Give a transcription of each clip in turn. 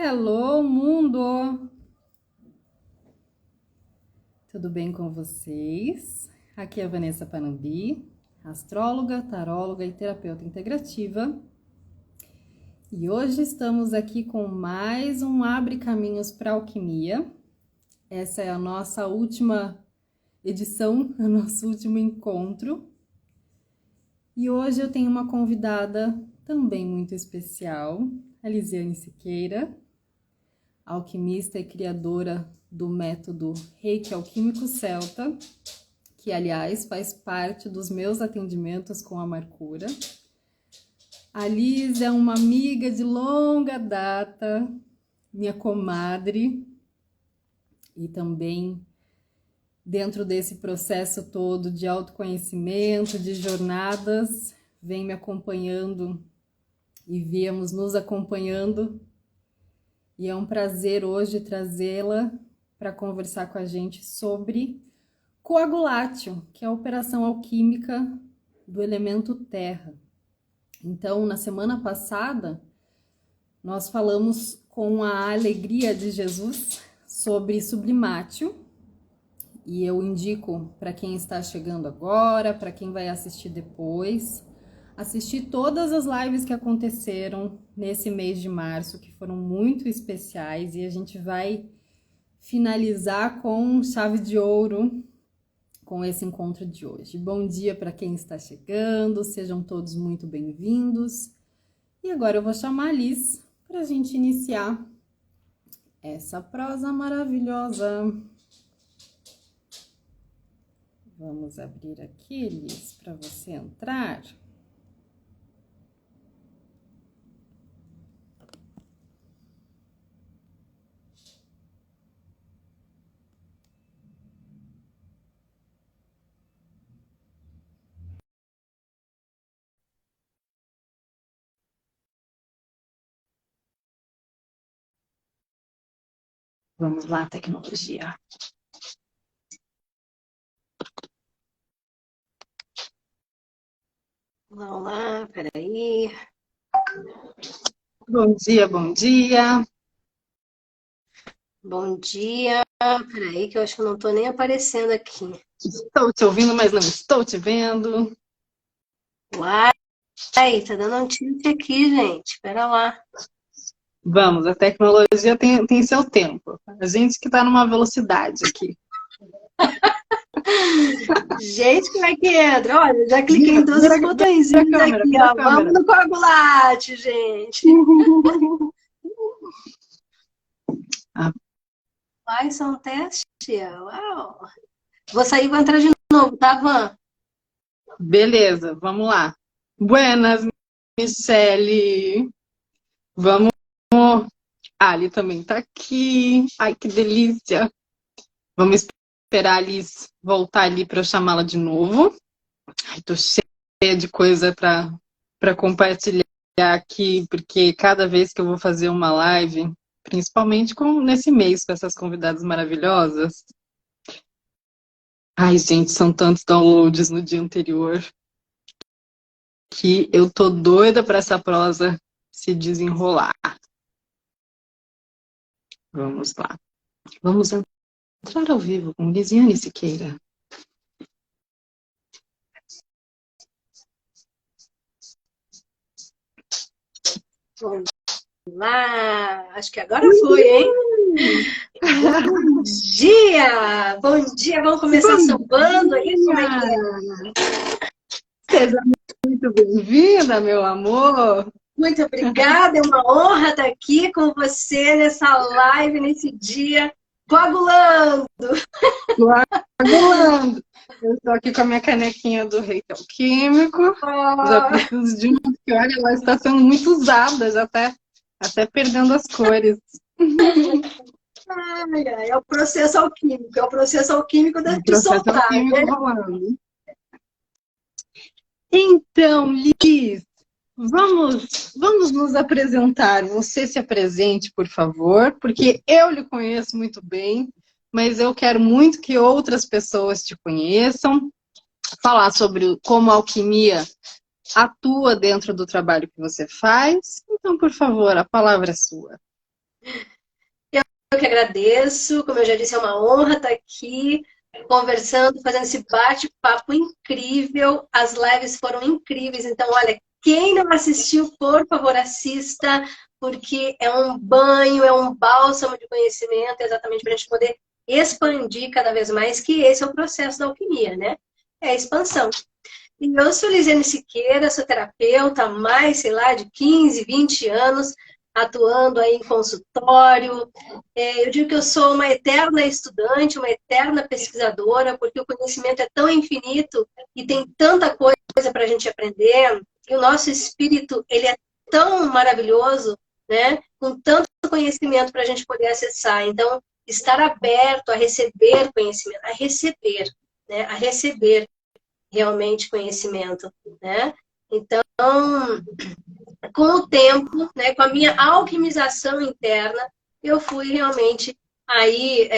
Hello, mundo! Tudo bem com vocês? Aqui é a Vanessa Panambi, astróloga, taróloga e terapeuta integrativa. E hoje estamos aqui com mais um Abre Caminhos para Alquimia. Essa é a nossa última edição, o nosso último encontro. E hoje eu tenho uma convidada também muito especial, a Lisiane Siqueira, alquimista e criadora do método Reiki Alquímico Celta, que, aliás, faz parte dos meus atendimentos com a Mercúria. A Liz é uma amiga de longa data, minha comadre, e também dentro desse processo todo de autoconhecimento, de jornadas, vem me acompanhando e viemos nos acompanhando. E é um prazer hoje trazê-la para conversar com a gente sobre Coagulatio, que é a operação alquímica do elemento terra. Então, na semana passada, nós falamos com a alegria de Jesus sobre Sublimatio, e eu indico para quem está chegando agora, para quem vai assistir depois, assistir todas as lives que aconteceram nesse mês de março, que foram muito especiais, e a gente vai finalizar com chave de ouro com esse encontro de hoje. Bom dia para quem está chegando, sejam todos muito bem-vindos. E agora eu vou chamar a Liz para a gente iniciar essa prosa maravilhosa. Vamos abrir aqui, Liz, para você entrar. Vamos lá, tecnologia. Olá, peraí. Bom dia, bom dia. Bom dia. Peraí, que eu acho que eu não tô nem aparecendo aqui. Estou te ouvindo, mas não estou te vendo. Uai, tá dando um tilt aqui, gente. Pera lá. Vamos, a tecnologia tem seu tempo. A gente que está numa velocidade aqui. Gente, como é que entra? Olha, já cliquei em todos os botõezinhos aqui, ó. Vamos no Coagulate, gente. Vai, só um teste. Uau. Vou sair e vou entrar de novo, tá, Van? Beleza, vamos lá. Buenas, Michele. Vamos. A Ali também tá aqui. Ai, que delícia. Vamos esperar a Alice voltar ali para eu chamá-la de novo. Ai, tô cheia de coisa para compartilhar aqui, porque cada vez que eu vou fazer uma live, principalmente nesse mês com essas convidadas maravilhosas. Ai, gente, são tantos downloads no dia anterior que eu tô doida para essa prosa se desenrolar. Vamos lá. Vamos entrar ao vivo com Lisiane Siqueira. Vamos lá. Acho que agora foi, hein? Bom dia! Bom dia! Vamos começar sambando aí? Como é que é? Seja muito bem-vinda, meu amor! Muito obrigada, é uma honra estar aqui com você nessa live, nesse dia, coagulando! Coagulando! Eu estou aqui com a minha canequinha do Reiki Alquímico, os aplicativos de que olha, ela está sendo muito usada, já até perdendo as cores. Ai, ai, é o processo alquímico de soltar, alquímico, né? rolando. Então, Liz, vamos nos apresentar. Você se apresente, por favor, porque eu lhe conheço muito bem, mas eu quero muito que outras pessoas te conheçam, falar sobre como a alquimia atua dentro do trabalho que você faz. Então, por favor, a palavra é sua. Eu que agradeço, como eu já disse, é uma honra estar aqui conversando, fazendo esse bate-papo incrível. As lives foram incríveis, então, olha, quem não assistiu, por favor, assista, porque é um banho, é um bálsamo de conhecimento, exatamente para a gente poder expandir cada vez mais, que esse é o processo da alquimia, né? É a expansão. E eu sou Lisiane Siqueira, sou terapeuta há mais, sei lá, de 15, 20 anos, atuando aí em consultório. Eu digo que eu sou uma eterna estudante, uma eterna pesquisadora, porque o conhecimento é tão infinito e tem tanta coisa para a gente aprender, e o nosso espírito, ele é tão maravilhoso, né? Com tanto conhecimento para a gente poder acessar. Então, estar aberto a receber conhecimento, a receber, né? A receber realmente conhecimento, né? Então, com o tempo, né, com a minha alquimização interna, eu fui realmente aí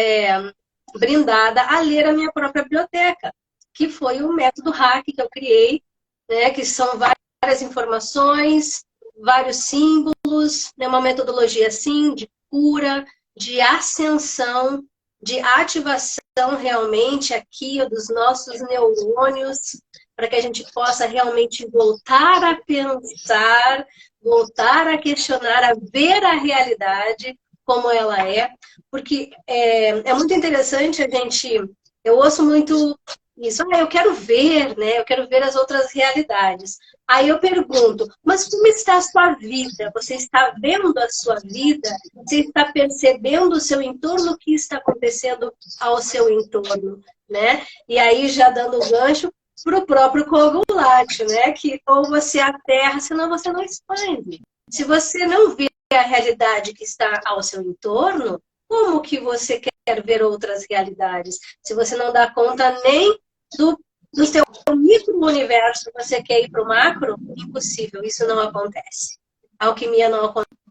brindada a ler a minha própria biblioteca, que foi o método hack que eu criei, né, que são várias informações, vários símbolos, né, uma metodologia assim de cura, de ascensão, de ativação realmente aqui dos nossos neurônios, para que a gente possa realmente voltar a pensar, voltar a questionar, a ver a realidade como ela é, porque é muito interessante a gente, eu ouço muito isso, eu quero ver, né? Eu quero ver as outras realidades. Aí eu pergunto, mas como está a sua vida? Você está vendo a sua vida? Você está percebendo o seu entorno? O que está acontecendo ao seu entorno, né? E aí já dando o gancho para o próprio coagulátil, né? Que ou você aterra, senão você não expande. Se você não vê a realidade que está ao seu entorno, como que você quer ver outras realidades? Se você não dá conta nem do seu micro-universo, você quer ir para o macro, impossível, isso não acontece. A alquimia não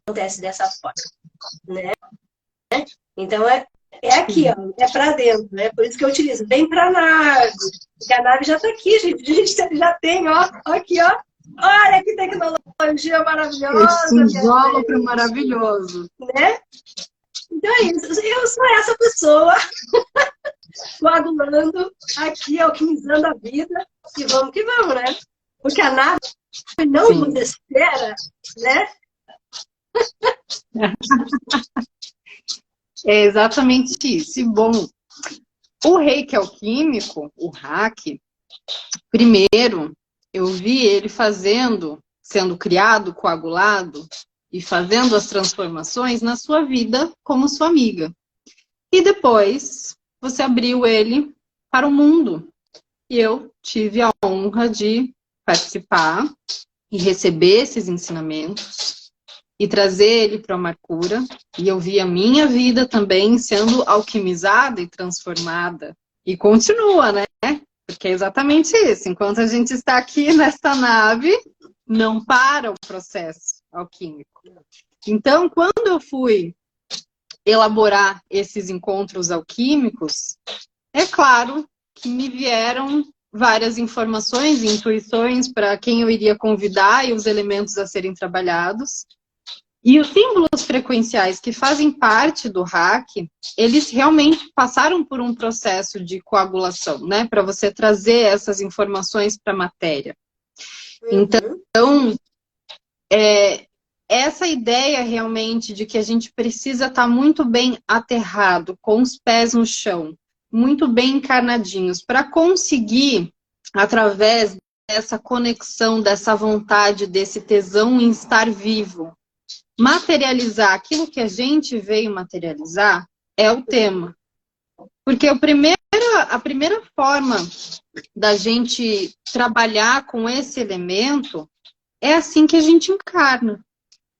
acontece dessa forma, né? Então, é aqui, ó, é para dentro, né? Por isso que eu utilizo. Vem para a nave, porque a nave já está aqui, gente. A gente já tem, ó, aqui, ó. Olha que tecnologia maravilhosa. Esse isólogo maravilhoso. Né? Então é isso. Eu sou essa pessoa coagulando aqui, alquimizando a vida. E vamos que vamos, né? Porque a nave não nos espera, né? É exatamente isso. E, bom, o reiki alquímico, o hack, primeiro eu vi ele sendo criado, coagulado e fazendo as transformações na sua vida como sua amiga. E depois você abriu ele para o mundo. E eu tive a honra de participar e receber esses ensinamentos e trazer ele para a Amarcura. E eu vi a minha vida também sendo alquimizada e transformada. E continua, né? Porque é exatamente isso. Enquanto a gente está aqui nesta nave, não para o processo alquímico. Então, quando eu fui elaborar esses encontros alquímicos, é claro que me vieram várias informações e intuições para quem eu iria convidar e os elementos a serem trabalhados. E os símbolos frequenciais que fazem parte do hack, eles realmente passaram por um processo de coagulação, né? Para você trazer essas informações para a matéria. Então, essa ideia realmente de que a gente precisa estar muito bem aterrado, com os pés no chão, muito bem encarnadinhos, para conseguir, através dessa conexão, dessa vontade, desse tesão em estar vivo, materializar aquilo que a gente veio materializar, é o tema. Porque a primeira forma da gente trabalhar com esse elemento é assim que a gente encarna.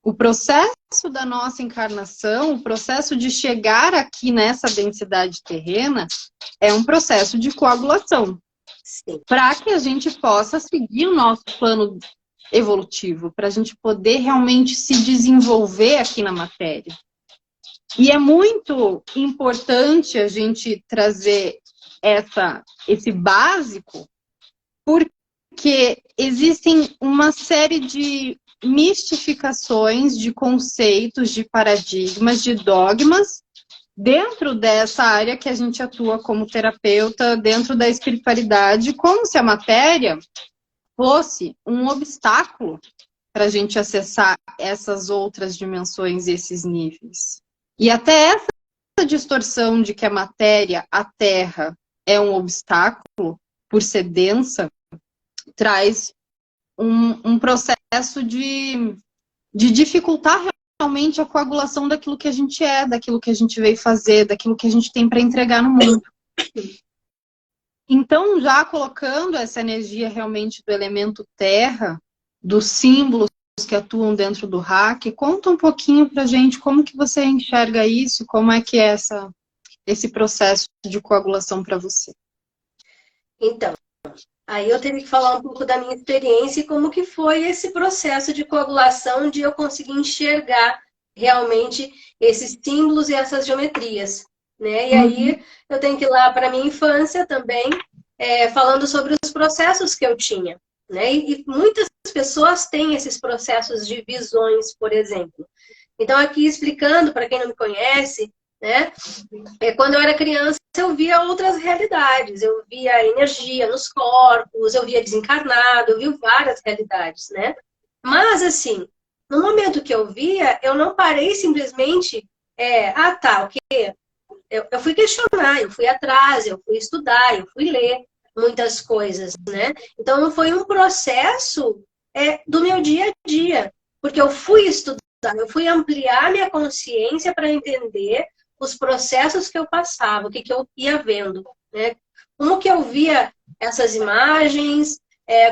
O processo da nossa encarnação, o processo de chegar aqui nessa densidade terrena, é um processo de coagulação. Para que a gente possa seguir o nosso plano evolutivo, para a gente poder realmente se desenvolver aqui na matéria. E é muito importante a gente trazer esse básico, porque existem uma série de mistificações de conceitos, de paradigmas, de dogmas, dentro dessa área que a gente atua como terapeuta, dentro da espiritualidade, como se a matéria fosse um obstáculo para a gente acessar essas outras dimensões, esses níveis. E até essa distorção de que a matéria, a Terra, é um obstáculo, por ser densa, traz um processo de dificultar realmente a coagulação daquilo que a gente é, daquilo que a gente veio fazer, daquilo que a gente tem para entregar no mundo. Então, já colocando essa energia realmente do elemento terra, dos símbolos que atuam dentro do hack, conta um pouquinho pra gente como que você enxerga isso, como é que é esse processo de coagulação para você. Então, aí eu teria que falar um pouco da minha experiência e como que foi esse processo de coagulação, de eu conseguir enxergar realmente esses símbolos e essas geometrias, né? E aí eu tenho que ir lá para a minha infância também, falando sobre os processos que eu tinha, né? E muitas pessoas têm esses processos de visões, por exemplo. Então, aqui explicando, para quem não me conhece, né? Quando eu era criança, eu via outras realidades. Eu via energia nos corpos, eu via desencarnado, eu vi várias realidades, né? Mas, assim, no momento que eu via, eu não parei simplesmente, tá, o quê? Eu fui questionar, eu fui atrás, eu fui estudar, eu fui ler muitas coisas, né? Então, foi um processo do meu dia a dia, porque eu fui estudar, eu fui ampliar minha consciência para entender os processos que eu passava, o que eu ia vendo, né? Como que eu via essas imagens,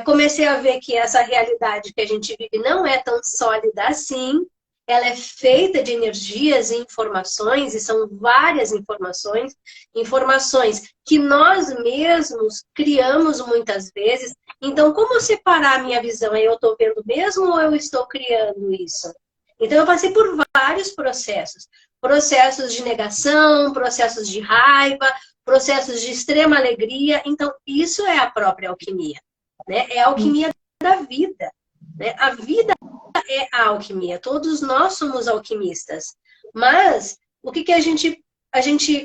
comecei a ver que essa realidade que a gente vive não é tão sólida assim, ela é feita de energias e informações, e são várias informações, informações que nós mesmos criamos muitas vezes. Então, como separar a minha visão? Eu estou vendo mesmo ou eu estou criando isso? Então, eu passei por vários processos. Processos de negação, processos de raiva, processos de extrema alegria. Então, isso é a própria alquimia, né? É a alquimia da vida, né? A vida é a alquimia. Todos nós somos alquimistas. Mas, o que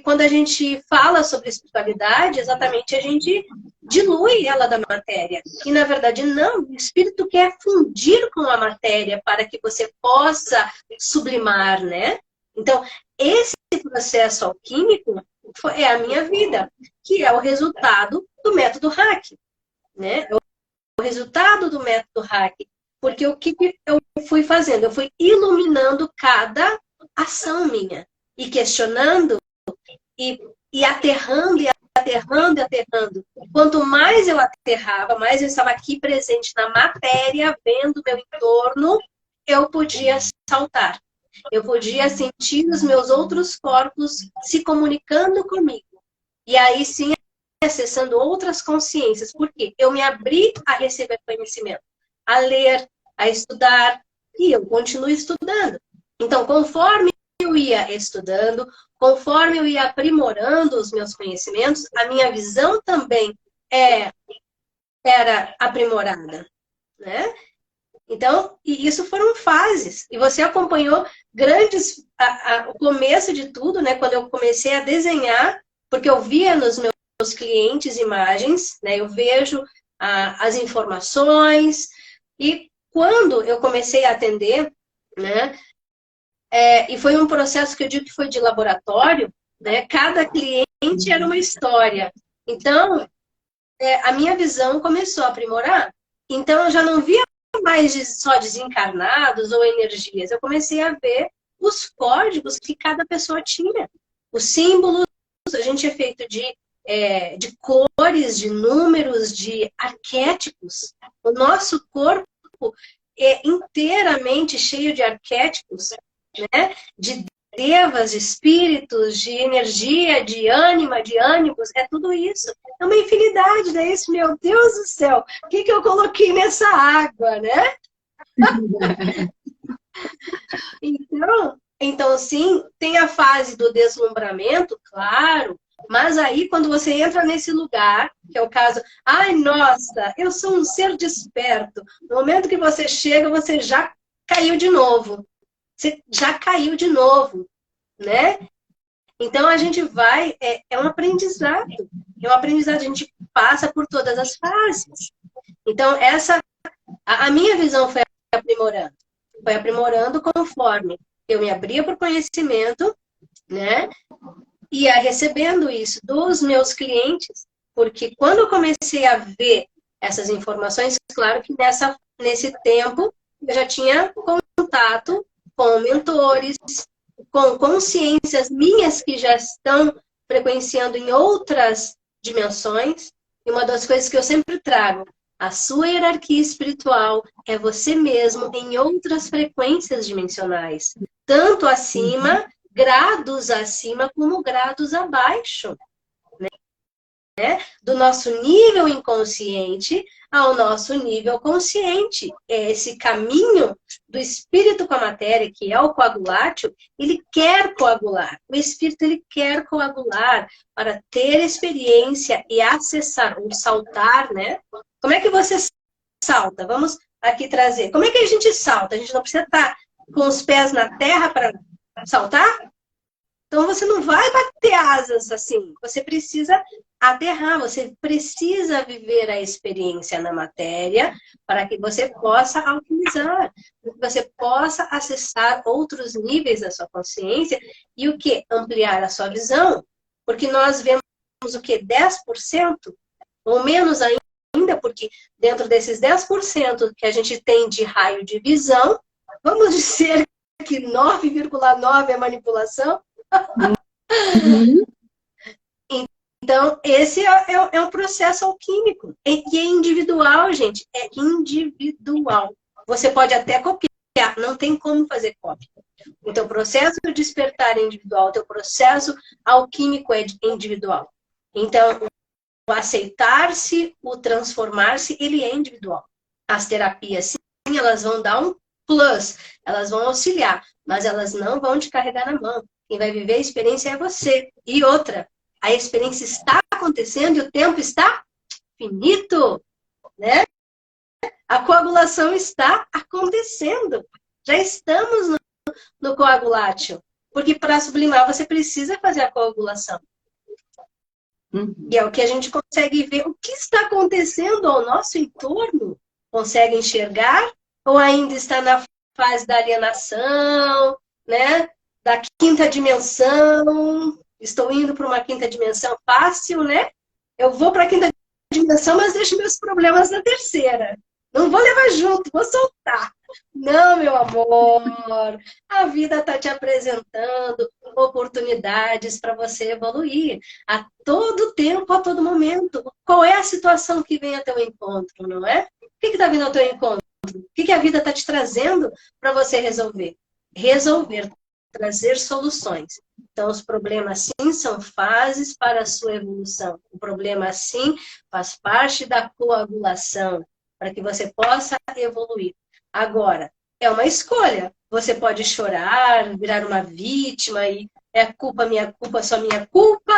quando a gente fala sobre espiritualidade, exatamente a gente dilui ela da matéria. E, na verdade, não. O espírito quer fundir com a matéria para que você possa sublimar, né? Então, esse processo alquímico é a minha vida, que é o resultado do método hack, né? É o resultado do método hack. Porque o que eu fui fazendo? Eu fui iluminando cada ação minha. E questionando, e aterrando, e aterrando, e aterrando. Quanto mais eu aterrava, mais eu estava aqui presente na matéria, vendo o meu entorno, eu podia saltar. Eu podia sentir os meus outros corpos se comunicando comigo. E aí sim, acessando outras consciências. Por quê? Eu me abri a receber conhecimento, a ler, a estudar, e eu continuo estudando. Então, conforme eu ia estudando, conforme eu ia aprimorando os meus conhecimentos, a minha visão também era aprimorada, né? Então, e isso foram fases. E você acompanhou o começo de tudo, né? Quando eu comecei a desenhar, porque eu via nos meus clientes imagens, né? Eu vejo as informações. E quando eu comecei a atender, né? E foi um processo que eu digo que foi de laboratório, né? Cada cliente era uma história. Então, a minha visão começou a aprimorar. Então, eu já não via mais só desencarnados ou energias. Eu comecei a ver os códigos que cada pessoa tinha. Os símbolos, a gente é feito de cores, de números, de arquétipos. O nosso corpo é inteiramente cheio de arquétipos, né? De devas, de espíritos, de energia, de ânima, de ânimos, é tudo isso. É uma infinidade, né? Isso, meu Deus do céu, o que eu coloquei nessa água, né? Então, sim, tem a fase do deslumbramento, claro, Mas aí, quando você entra nesse lugar, que é o caso, ai, nossa, eu sou um ser desperto. No momento que você chega, você já caiu de novo. Você já caiu de novo, né? Então, a gente vai, é um aprendizado. É um aprendizado, a gente passa por todas as fases. Então, a minha visão foi aprimorando. Foi aprimorando conforme eu me abria para o conhecimento, né? Ia recebendo isso dos meus clientes, porque quando eu comecei a ver essas informações, claro que nesse tempo eu já tinha contato com mentores, com consciências minhas que já estão frequenciando em outras dimensões. E uma das coisas que eu sempre trago, a sua hierarquia espiritual é você mesmo em outras frequências dimensionais, tanto acima, grados acima, como grados abaixo, né? Do nosso nível inconsciente ao nosso nível consciente. Esse caminho do espírito com a matéria, que é o coagulátil, ele quer coagular. O espírito, ele quer coagular para ter experiência e acessar, ou saltar, né? Como é que você salta? Vamos aqui trazer. Como é que a gente salta? A gente não precisa estar com os pés na terra para saltar? Então, você não vai bater asas assim. Você precisa aterrar, você precisa viver a experiência na matéria para que você possa alquimizar, para que você possa acessar outros níveis da sua consciência e o que? Ampliar a sua visão. Porque nós vemos o que? 10%? Ou menos ainda, porque dentro desses 10% que a gente tem de raio de visão, vamos dizer que 9,9% é manipulação. Então, esse é um processo alquímico. E é individual, gente. É individual. Você pode até copiar, não tem como fazer cópia. O teu processo de despertar é individual, o teu processo alquímico é individual. Então, o aceitar-se, o transformar-se, ele é individual. As terapias, sim, elas vão dar um plus, elas vão auxiliar, mas elas não vão te carregar na mão. Quem vai viver a experiência é você. E outra, a experiência está acontecendo e o tempo está finito, né? A coagulação está acontecendo. Já estamos no coagulátil. Porque para sublimar você precisa fazer a coagulação. E é o que a gente consegue ver. O que está acontecendo ao nosso entorno? Consegue enxergar? Ou ainda está na fase da alienação, né? Da quinta dimensão? Estou indo para uma quinta dimensão fácil, né? Eu vou para a quinta dimensão, mas deixo meus problemas na terceira. Não vou levar junto, vou soltar. Não, meu amor. A vida está te apresentando oportunidades para você evoluir. A todo tempo, a todo momento. Qual é a situação que vem ao teu encontro, não é? O que está vindo ao teu encontro? O que a vida está te trazendo para você resolver? Resolver, trazer soluções. Então, os problemas, sim, são fases para a sua evolução. O problema, sim, faz parte da coagulação, para que você possa evoluir. Agora, é uma escolha. Você pode chorar, virar uma vítima e é culpa, minha culpa, só minha culpa,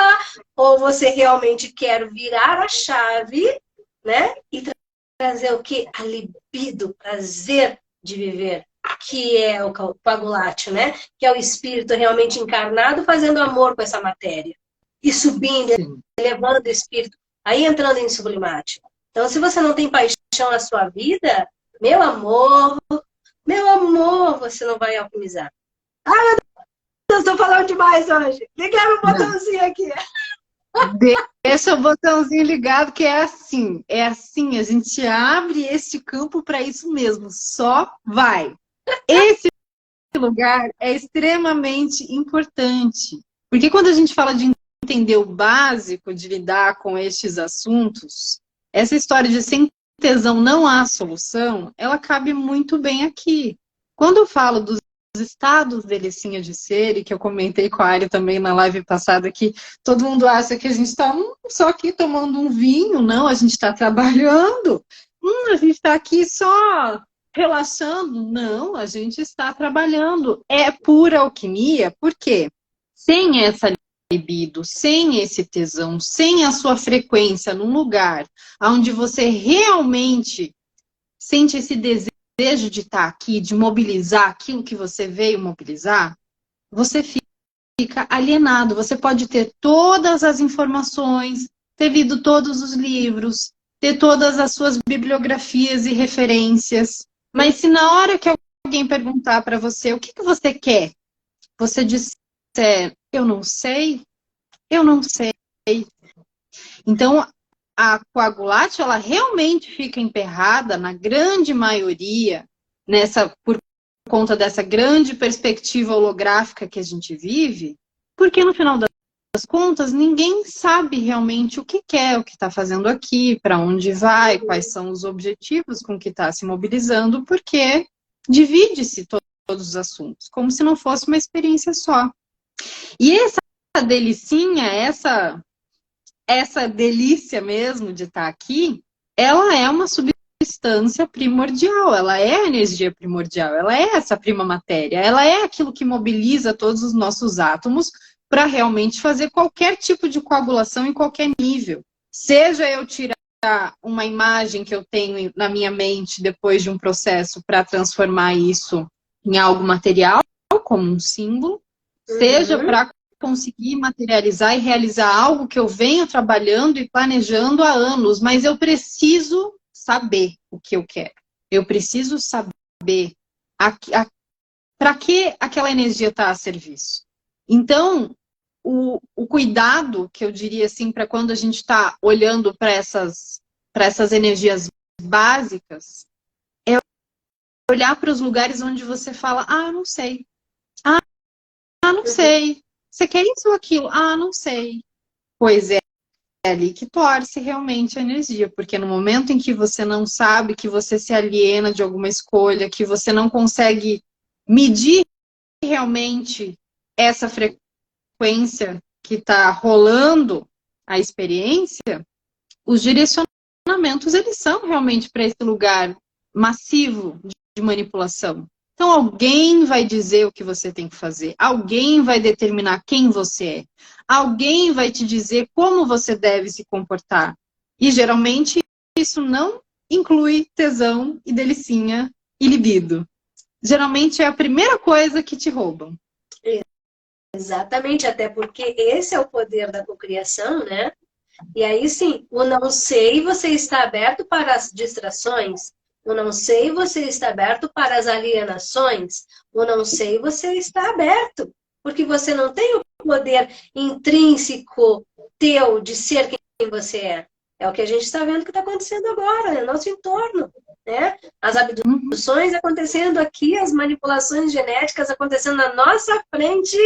ou você realmente quer virar a chave, né? E trazer o quê? A libido, prazer de viver, que é o coagulátil, né? Que é o espírito realmente encarnado fazendo amor com essa matéria. E subindo, elevando o espírito, aí entrando em sublimátil. Então, se você não tem paixão na sua vida, meu amor, você não vai alquimizar. Ai, meu Deus, estou falando demais hoje. Liga meu botãozinho aqui. Deixa o botãozinho ligado, que é assim, a gente abre este campo para isso mesmo, só vai. Esse lugar é extremamente importante, porque quando a gente fala de entender o básico de lidar com estes assuntos, essa história de sem tesão não há solução, ela cabe muito bem aqui. Quando eu falo dos estados delicinha de ser, e que eu comentei com a Ari também na live passada, que todo mundo acha que a gente está só aqui tomando um vinho, não, a gente está trabalhando, a gente está aqui só relaxando, não, a gente está trabalhando. É pura alquimia, por quê? Sem essa libido, sem esse tesão, sem a sua frequência num lugar onde você realmente sente esse desejo de estar aqui, de mobilizar aquilo que você veio mobilizar, você fica alienado. Você pode ter todas as informações, ter lido todos os livros, ter todas as suas bibliografias e referências, mas se na hora que alguém perguntar para você o que você quer, você disser, eu não sei, eu não sei. Então, a coagulátil, ela realmente fica emperrada, na grande maioria, por conta dessa grande perspectiva holográfica que a gente vive, porque no final das contas, ninguém sabe realmente o que quer, o que está fazendo aqui, para onde vai, quais são os objetivos com que está se mobilizando, porque divide-se todos os assuntos, como se não fosse uma experiência só. E essa delicinha, essa delícia mesmo de estar aqui, ela é uma substância primordial, ela é a energia primordial, ela é essa prima matéria, ela é aquilo que mobiliza todos os nossos átomos para realmente fazer qualquer tipo de coagulação em qualquer nível. Seja eu tirar uma imagem que eu tenho na minha mente depois de um processo para transformar isso em algo material, como um símbolo, seja para conseguir materializar e realizar algo que eu venho trabalhando e planejando há anos, mas eu preciso saber o que eu quero. Eu preciso saber para que aquela energia está a serviço. Então, o cuidado que eu diria assim, para quando a gente está olhando para essas energias básicas, é olhar para os lugares onde você fala, eu não sei. Não sei. Você quer isso ou aquilo? Não sei. Pois é ali que torce realmente a energia, porque no momento em que você não sabe, que você se aliena de alguma escolha, que você não consegue medir realmente essa frequência que está rolando a experiência, os direcionamentos, eles são realmente para esse lugar massivo de manipulação. Então, alguém vai dizer o que você tem que fazer. Alguém vai determinar quem você é. Alguém vai te dizer como você deve se comportar. E, geralmente, isso não inclui tesão e delicinha e libido. Geralmente, é a primeira coisa que te roubam. Exatamente, até porque esse é o poder da cocriação, né? E aí, sim, o não sei, você está aberto para as distrações. O não sei, você está aberto para as alienações. O não sei, você está aberto. Porque você não tem o poder intrínseco teu de ser quem você é. É o que a gente está vendo que está acontecendo agora, no nosso entorno. Né? As abduções acontecendo aqui, as manipulações genéticas acontecendo na nossa frente.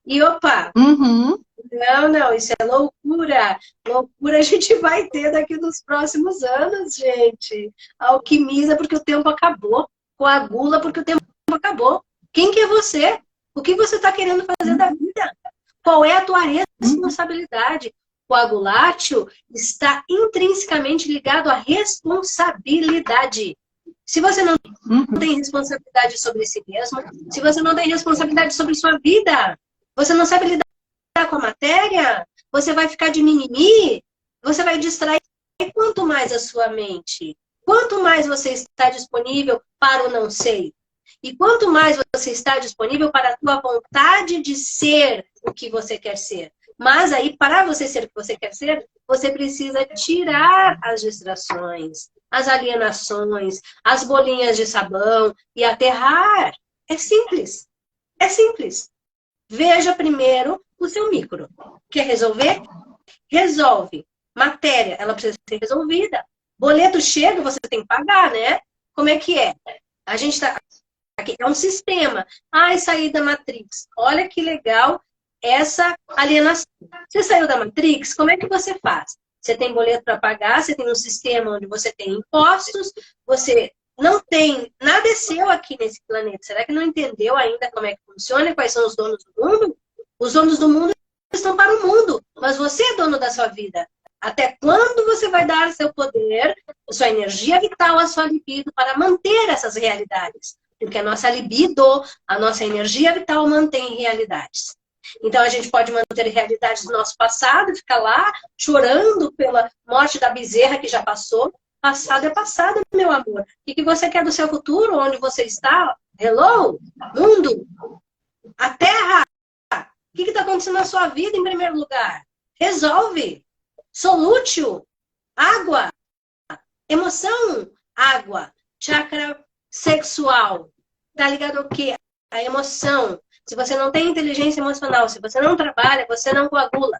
E opa! Não, isso é loucura. Loucura a gente vai ter daqui nos próximos anos, gente. Alquimiza porque o tempo acabou. Coagula porque o tempo acabou. Quem que é você? O que você está querendo fazer da vida? Qual é a tua responsabilidade? Coagulátil está intrinsecamente ligado à responsabilidade. Se você não tem responsabilidade sobre si mesmo, se você não tem responsabilidade sobre sua vida, você não sabe lidar com a matéria, você vai ficar de mimimi, você vai distrair quanto mais a sua mente, quanto mais você está disponível para o não sei, e quanto mais você está disponível para a tua vontade de ser o que você quer ser. Mas aí, para você ser o que você quer ser, você precisa tirar as distrações, as alienações, as bolinhas de sabão e aterrar. É simples. É simples. Veja primeiro o seu micro. Quer resolver? Resolve. Matéria, ela precisa ser resolvida. Boleto chega, você tem que pagar, né? Como é que é? A gente está aqui, é um sistema. Saí da Matrix. Olha que legal essa alienação. Você saiu da Matrix, como é que você faz? Você tem boleto para pagar, você tem um sistema onde você tem impostos, você não tem, nada é seu aqui nesse planeta. Será que não entendeu ainda como é que funciona e quais são os donos do mundo? Os donos do mundo estão para o mundo, mas você é dono da sua vida. Até quando você vai dar seu poder, a sua energia vital, a sua libido para manter essas realidades? Porque a nossa libido, a nossa energia vital mantém realidades. Então, a gente pode manter realidades do nosso passado, ficar lá chorando pela morte da bezerra que já passou. Passado é passado, meu amor. O que você quer do seu futuro? Onde você está? Hello? Mundo? A Terra? O que está acontecendo na sua vida, em primeiro lugar? Resolve. Solútil. Água. Emoção. Água. Chakra sexual. Tá ligado ao quê? A emoção. Se você não tem inteligência emocional, se você não trabalha, você não coagula.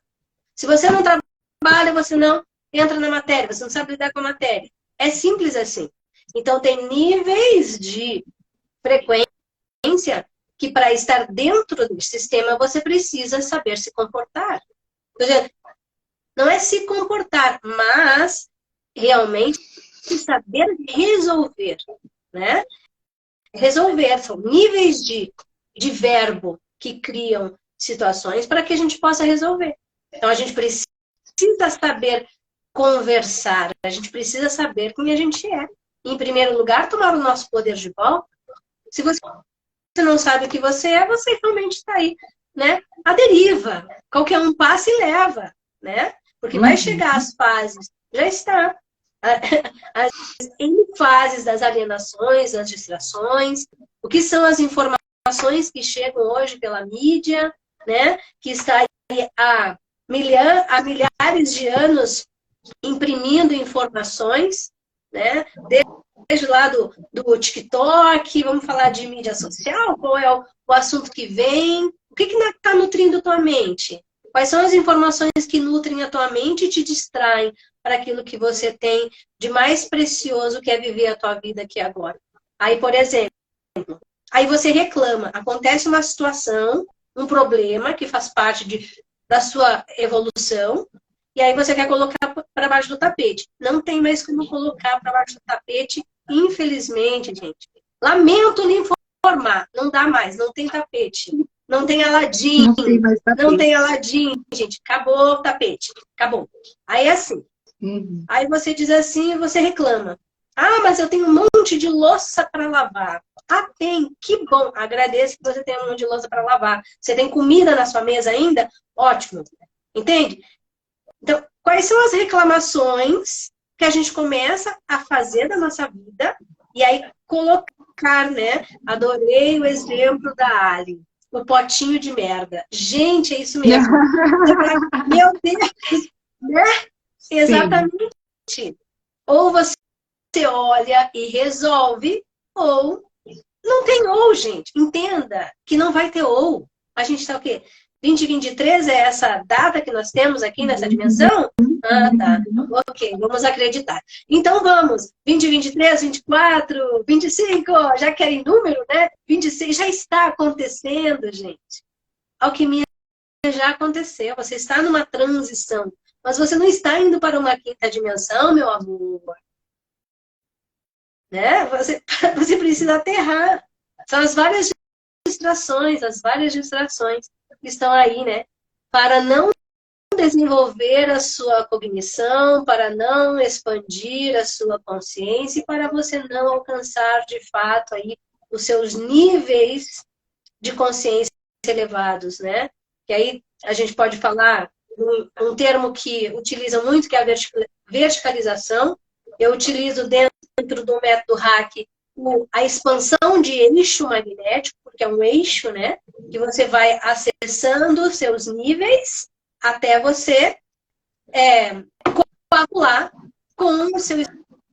Se você não trabalha, você não entra na matéria, você não sabe lidar com a matéria. É simples assim. Então, tem níveis de frequência que, para estar dentro do sistema, você precisa saber se comportar. Não é se comportar, mas realmente saber resolver, né? Resolver, são níveis de verbo que criam situações para que a gente possa resolver. Então, a gente precisa saber conversar, a gente precisa saber quem a gente é. Em primeiro lugar, tomar o nosso poder de volta. Se você não sabe o que você é, você realmente está aí, né? A deriva. Qualquer um passa e leva, né? Porque vai chegar às fases, já está. As fases das alienações, das distrações, o que são as informações que chegam hoje pela mídia, né? Que está aí há milhares de anos imprimindo informações, né? Desde lá do TikTok, vamos falar de mídia social, qual é o assunto que vem, o que está nutrindo tua mente? Quais são as informações que nutrem a tua mente e te distraem para aquilo que você tem de mais precioso, que é viver a tua vida aqui agora? Aí, por exemplo, aí você reclama, acontece uma situação, um problema que faz parte da sua evolução, e aí você quer colocar para baixo do tapete. Não tem mais como colocar para baixo do tapete, infelizmente, gente. Lamento lhe informar, não dá mais, não tem tapete. Não tem Aladim, não tem Aladim, gente. Acabou o tapete, acabou. Aí é assim. Aí você diz assim e você reclama. Ah, mas eu tenho um monte de louça para lavar. Ah, tem, que bom. Agradeço que você tem um monte de louça para lavar. Você tem comida na sua mesa ainda? Ótimo. Entende? Então, quais são as reclamações que a gente começa a fazer da nossa vida e aí colocar, né? Adorei o exemplo da Ali. O potinho de merda. Gente, é isso mesmo. Meu Deus, né? Exatamente. Sim. Ou você olha e resolve, ou não tem ou, gente. Entenda que não vai ter ou. A gente está o quê? 2023 é essa data que nós temos aqui nessa dimensão? Ah, tá. Ok, vamos acreditar. Então vamos. 2023, 24, 25, já querem número, né? 26, já está acontecendo, gente. Alquimia já aconteceu. Você está numa transição. Mas você não está indo para uma quinta dimensão, meu amor. Né? Você precisa aterrar. São as várias distrações que estão aí, né? Para não desenvolver a sua cognição, para não expandir a sua consciência e para você não alcançar, de fato, aí os seus níveis de consciência elevados, né? Que aí a gente pode falar um termo que utilizam muito, que é a verticalização. Eu utilizo dentro do método Hack a expansão de eixo magnético, porque é um eixo, né? Que você vai acessando seus níveis até você coagular com o seu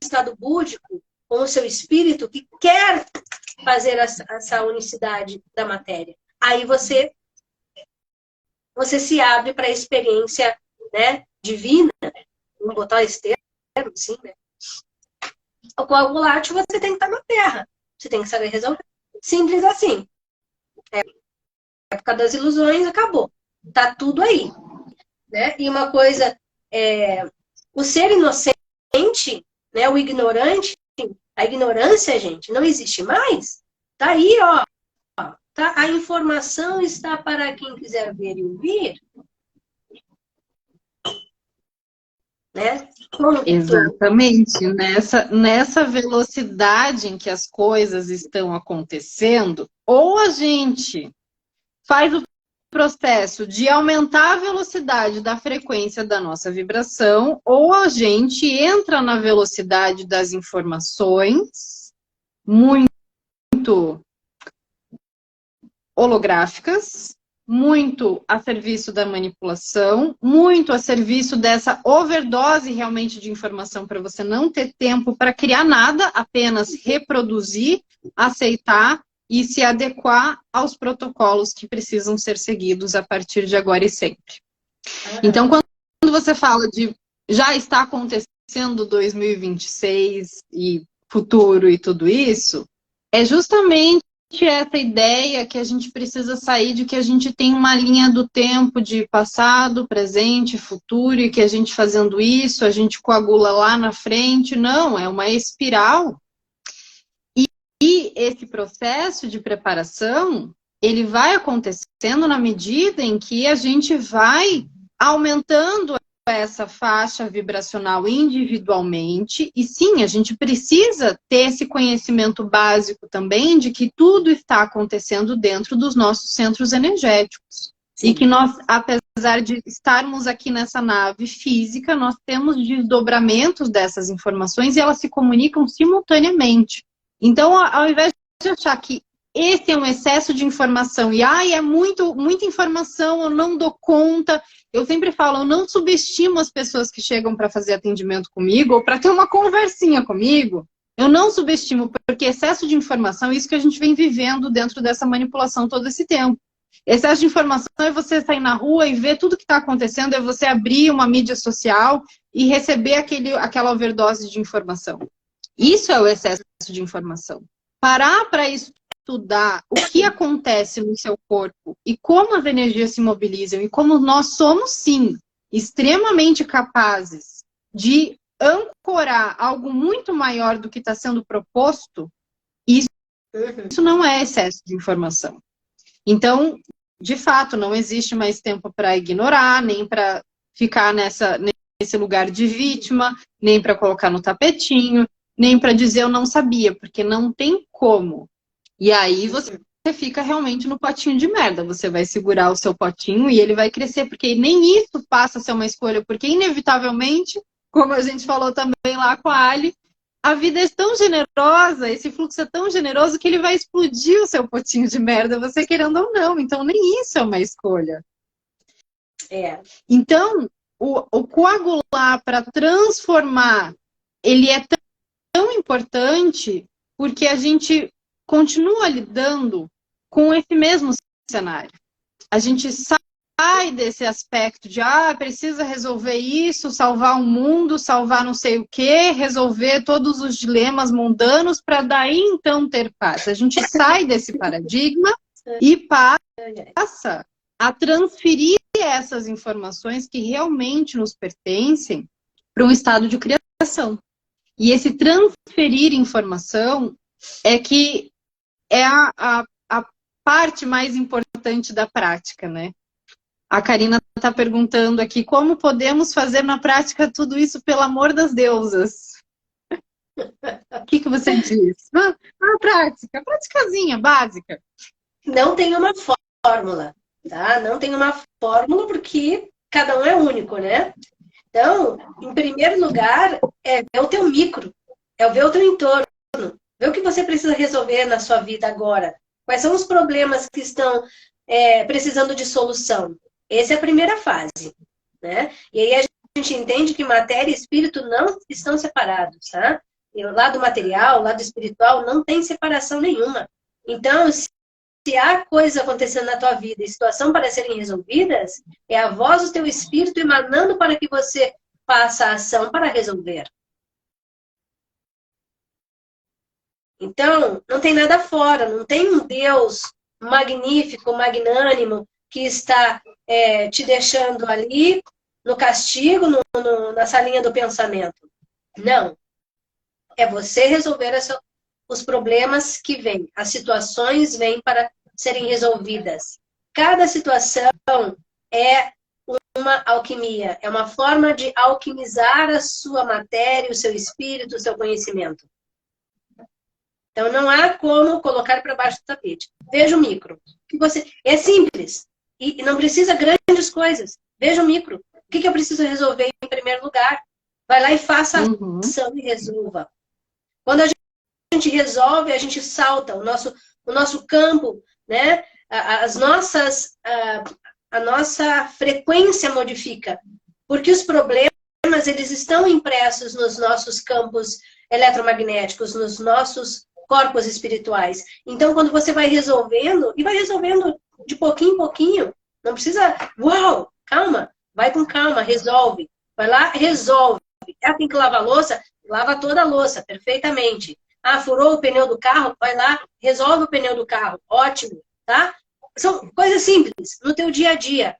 estado búdico, com o seu espírito que quer fazer essa unicidade da matéria. Aí você se abre para a experiência, né, divina, vamos botar esse termo, assim, né? O coagulate você tem que estar na Terra. Você tem que saber resolver. Simples assim. Época das ilusões, acabou. Tá tudo aí. Né? E uma coisa, o ser inocente, né, o ignorante, a ignorância, gente, não existe mais. Tá aí, ó. Tá? A informação está para quem quiser ver e ouvir. Né? Exatamente. Nessa velocidade em que as coisas estão acontecendo, ou a gente faz o processo de aumentar a velocidade da frequência da nossa vibração, ou a gente entra na velocidade das informações muito holográficas, muito a serviço da manipulação, muito a serviço dessa overdose realmente de informação para você não ter tempo para criar nada, apenas reproduzir, aceitar e se adequar aos protocolos que precisam ser seguidos a partir de agora e sempre. Então, quando você fala de já está acontecendo 2026 e futuro e tudo isso, é justamente essa ideia que a gente precisa sair de que a gente tem uma linha do tempo de passado, presente, futuro, e que a gente fazendo isso, a gente coagula lá na frente. Não, é uma espiral. E esse processo de preparação, ele vai acontecendo na medida em que a gente vai aumentando essa faixa vibracional individualmente, e sim, a gente precisa ter esse conhecimento básico também de que tudo está acontecendo dentro dos nossos centros energéticos. Sim. E que nós, apesar de estarmos aqui nessa nave física, nós temos desdobramentos dessas informações e elas se comunicam simultaneamente. Então, ao invés de achar que esse é um excesso de informação e é muita informação, eu não dou conta. Eu sempre falo, eu não subestimo as pessoas que chegam para fazer atendimento comigo ou para ter uma conversinha comigo. Eu não subestimo, porque excesso de informação é isso que a gente vem vivendo dentro dessa manipulação todo esse tempo. Excesso de informação é você sair na rua e ver tudo que está acontecendo, é você abrir uma mídia social e receber aquela overdose de informação. Isso é o excesso de informação. Parar para estudar o que acontece no seu corpo e como as energias se mobilizam e como nós somos, sim, extremamente capazes de ancorar algo muito maior do que está sendo proposto, isso não é excesso de informação. Então, de fato, não existe mais tempo para ignorar, nem para ficar nesse lugar de vítima, nem para colocar no tapetinho, nem para dizer eu não sabia, porque não tem como. E aí você fica realmente no potinho de merda. Você vai segurar o seu potinho e ele vai crescer, porque nem isso passa a ser uma escolha, porque inevitavelmente, como a gente falou também lá com a Ali, a vida é tão generosa, esse fluxo é tão generoso que ele vai explodir o seu potinho de merda, você querendo ou não. Então nem isso é uma escolha. Então, o coagular para transformar, ele é tão importante porque a gente continua lidando com esse mesmo cenário. A gente sai desse aspecto de precisa resolver isso, salvar o mundo, salvar não sei o quê, resolver todos os dilemas mundanos para daí então ter paz. A gente sai desse paradigma e passa a transferir essas informações que realmente nos pertencem para um estado de criação. E esse transferir informação é que é a parte mais importante da prática, né? A Karina está perguntando aqui, como podemos fazer na prática tudo isso pelo amor das deusas? O que você diz? Prática, praticazinha, básica. Não tem uma fórmula, tá? Não tem uma fórmula porque cada um é único, né? Então, em primeiro lugar, é ver o teu micro, é ver o teu entorno, ver o que você precisa resolver na sua vida agora. Quais são os problemas que estão precisando de solução? Essa é a primeira fase, né? E aí a gente entende que matéria e espírito não estão separados, tá? E o lado material, o lado espiritual, não tem separação nenhuma. Então, se há coisa acontecendo na tua vida e situação para serem resolvidas, é a voz do teu espírito emanando para que você faça a ação para resolver. Então, não tem nada fora, não tem um Deus magnífico, magnânimo, que está te deixando ali no castigo, na salinha do pensamento. Não. É você resolver os problemas que vêm. As situações vêm para serem resolvidas. Cada situação é uma alquimia. É uma forma de alquimizar a sua matéria, o seu espírito, o seu conhecimento. Então, não há como colocar para baixo do tapete. Veja o micro. É simples. E não precisa grandes coisas. Veja o micro. O que eu preciso resolver em primeiro lugar? Vai lá e faça a ação e resolva. Quando a gente resolve, a gente salta o nosso campo, né? A nossa frequência modifica. Porque os problemas, eles estão impressos nos nossos campos eletromagnéticos, nos nossos corpos espirituais. Então, quando você vai resolvendo, e vai resolvendo de pouquinho em pouquinho, não precisa, uau, calma, vai com calma, resolve. Vai lá, resolve. Tem que lavar a louça? Lava toda a louça, perfeitamente. Ah, furou o pneu do carro? Vai lá, resolve o pneu do carro. Ótimo, tá? São coisas simples, no teu dia a dia.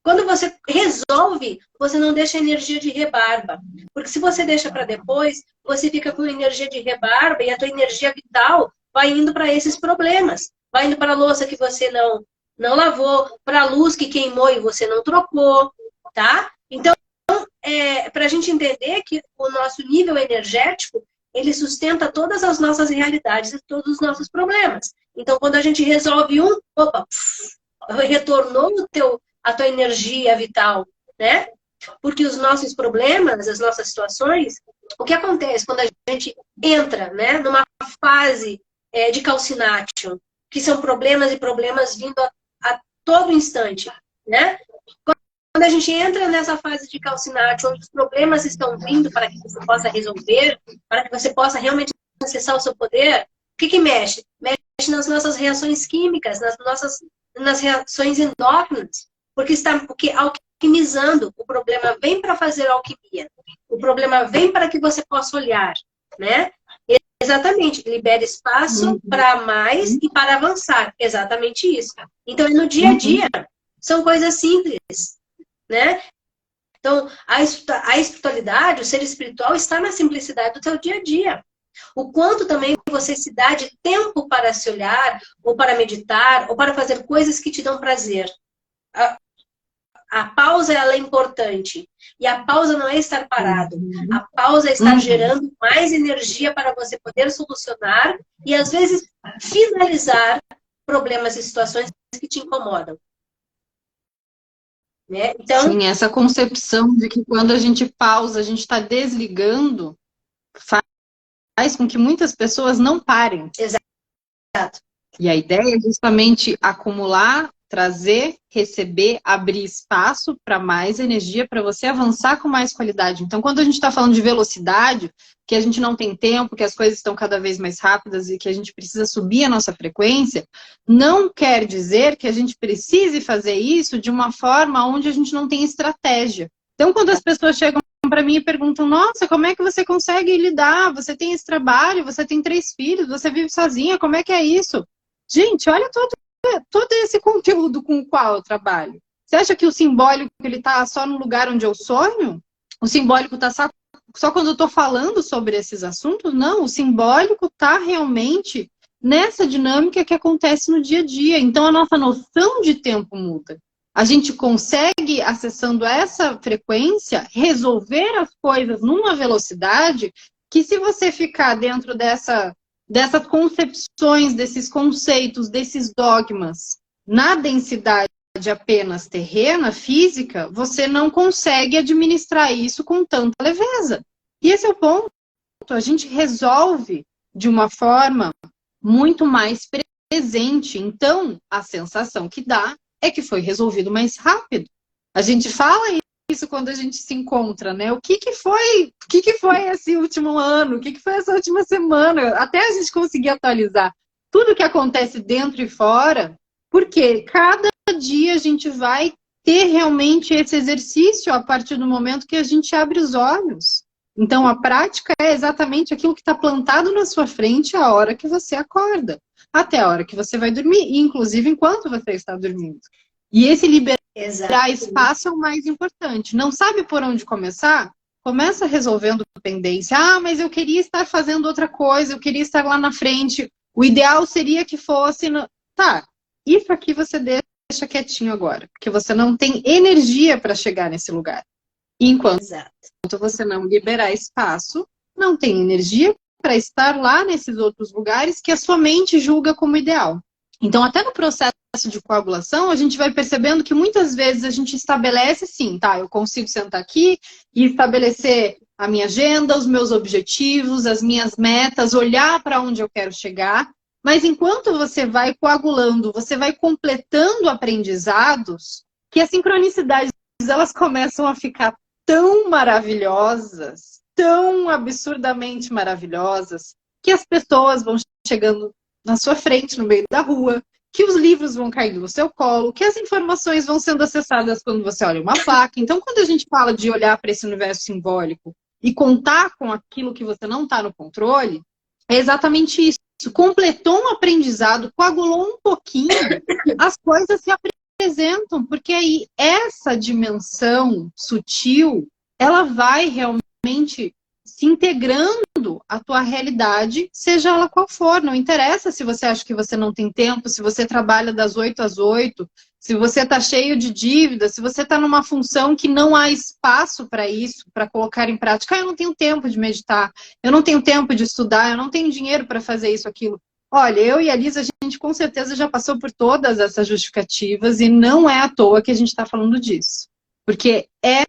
Quando você resolve, você não deixa energia de rebarba. Porque se você deixa para depois, você fica com energia de rebarba e a tua energia vital vai indo para esses problemas. Vai indo para a louça que você não lavou, para a luz que queimou e você não trocou, tá? Então, para a gente entender que o nosso nível energético, ele sustenta todas as nossas realidades e todos os nossos problemas. Então, quando a gente resolve opa, retornou a tua energia vital, né? Porque os nossos problemas, as nossas situações, o que acontece quando a gente entra, né, numa fase de calcinátion, que são problemas e problemas vindo a todo instante, né? Quando a gente entra nessa fase de calcinátion, onde os problemas estão vindo para que você possa resolver, para que você possa realmente acessar o seu poder, o que mexe? Mexe nas nossas reações químicas, nas reações endócrinas, porque está alquimizando. O problema vem para fazer alquimia. O problema vem para que você possa olhar, né? Exatamente, libera espaço para mais e para avançar. Exatamente isso. Então, no dia a dia, são coisas simples, né? Então, a espiritualidade, o ser espiritual, está na simplicidade do teu dia a dia. O quanto também você se dá de tempo para se olhar, ou para meditar, ou para fazer coisas que te dão prazer. A pausa, ela é importante. E a pausa não é estar parado. A pausa é estar gerando mais energia para você poder solucionar e, às vezes, finalizar problemas e situações que te incomodam. Né? Então, sim, essa concepção de que quando a gente pausa, a gente está desligando, faz com que muitas pessoas não parem. Exato. E a ideia é justamente acumular, trazer, receber, abrir espaço para mais energia, para você avançar com mais qualidade. Então, quando a gente está falando de velocidade, que a gente não tem tempo, que as coisas estão cada vez mais rápidas e que a gente precisa subir a nossa frequência, não quer dizer que a gente precise fazer isso de uma forma onde a gente não tem estratégia. Então, quando as pessoas chegam para mim e perguntam, nossa, como é que você consegue lidar? Você tem esse trabalho, você tem 3 filhos, você vive sozinha, como é que é isso? Gente, olha todo esse conteúdo com o qual eu trabalho. Você acha que o simbólico ele está só no lugar onde eu sonho? O simbólico está só quando eu estou falando sobre esses assuntos? Não, o simbólico está realmente nessa dinâmica que acontece no dia a dia. Então, a nossa noção de tempo muda. A gente consegue, acessando essa frequência, resolver as coisas numa velocidade que, se você ficar dentro dessas concepções, desses conceitos, desses dogmas, na densidade apenas terrena, física, você não consegue administrar isso com tanta leveza. E esse é o ponto. A gente resolve de uma forma muito mais presente. Então, a sensação que dá é que foi resolvido mais rápido. A gente fala isso quando a gente se encontra, né? O que foi esse último ano? O que foi essa última semana? Até a gente conseguir atualizar tudo que acontece dentro e fora, porque cada dia a gente vai ter realmente esse exercício a partir do momento que a gente abre os olhos. Então, a prática é exatamente aquilo que está plantado na sua frente a hora que você acorda, até a hora que você vai dormir, inclusive enquanto você está dormindo. E esse liberar espaço é o mais importante. Não sabe por onde começar? Começa resolvendo pendência. Ah, mas eu queria estar fazendo outra coisa, eu queria estar lá na frente. O ideal seria que fosse... Tá, isso aqui você deixa quietinho agora, porque você não tem energia para chegar nesse lugar. Enquanto você não liberar espaço, não tem energia para estar lá nesses outros lugares que a sua mente julga como ideal. Então, até no processo de coagulação, a gente vai percebendo que muitas vezes a gente estabelece, sim, tá, eu consigo sentar aqui e estabelecer a minha agenda, os meus objetivos, as minhas metas, olhar para onde eu quero chegar, mas enquanto você vai coagulando, você vai completando aprendizados, que as sincronicidades, elas começam a ficar tão maravilhosas, tão absurdamente maravilhosas, que as pessoas vão chegando na sua frente, no meio da rua, que os livros vão caindo no seu colo, que as informações vão sendo acessadas quando você olha uma placa. Então, quando a gente fala de olhar para esse universo simbólico e contar com aquilo que você não está no controle, é exatamente isso. Completou um aprendizado, coagulou um pouquinho, as coisas se apresentam, porque aí essa dimensão sutil, ela vai realmente se integrando à tua realidade, seja ela qual for. Não interessa se você acha que você não tem tempo, se você trabalha das 8 às 8, se você está cheio de dívidas, se você está numa função que não há espaço para isso, para colocar em prática. Ah, eu não tenho tempo de meditar, eu não tenho tempo de estudar, eu não tenho dinheiro para fazer isso, aquilo. Olha, eu e a Lisa, a gente com certeza já passou por todas essas justificativas e não é à toa que a gente está falando disso. Porque é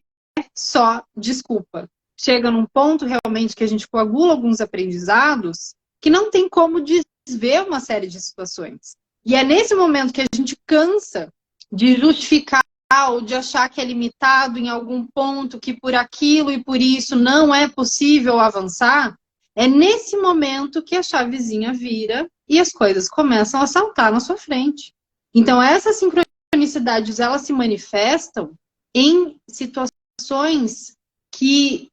só desculpa. Chega num ponto realmente que a gente coagula alguns aprendizados que não tem como desver uma série de situações. E é nesse momento que a gente cansa de justificar ou de achar que é limitado em algum ponto, que por aquilo e por isso não é possível avançar, é nesse momento que a chavezinha vira e as coisas começam a saltar na sua frente. Então essas sincronicidades, elas se manifestam em situações que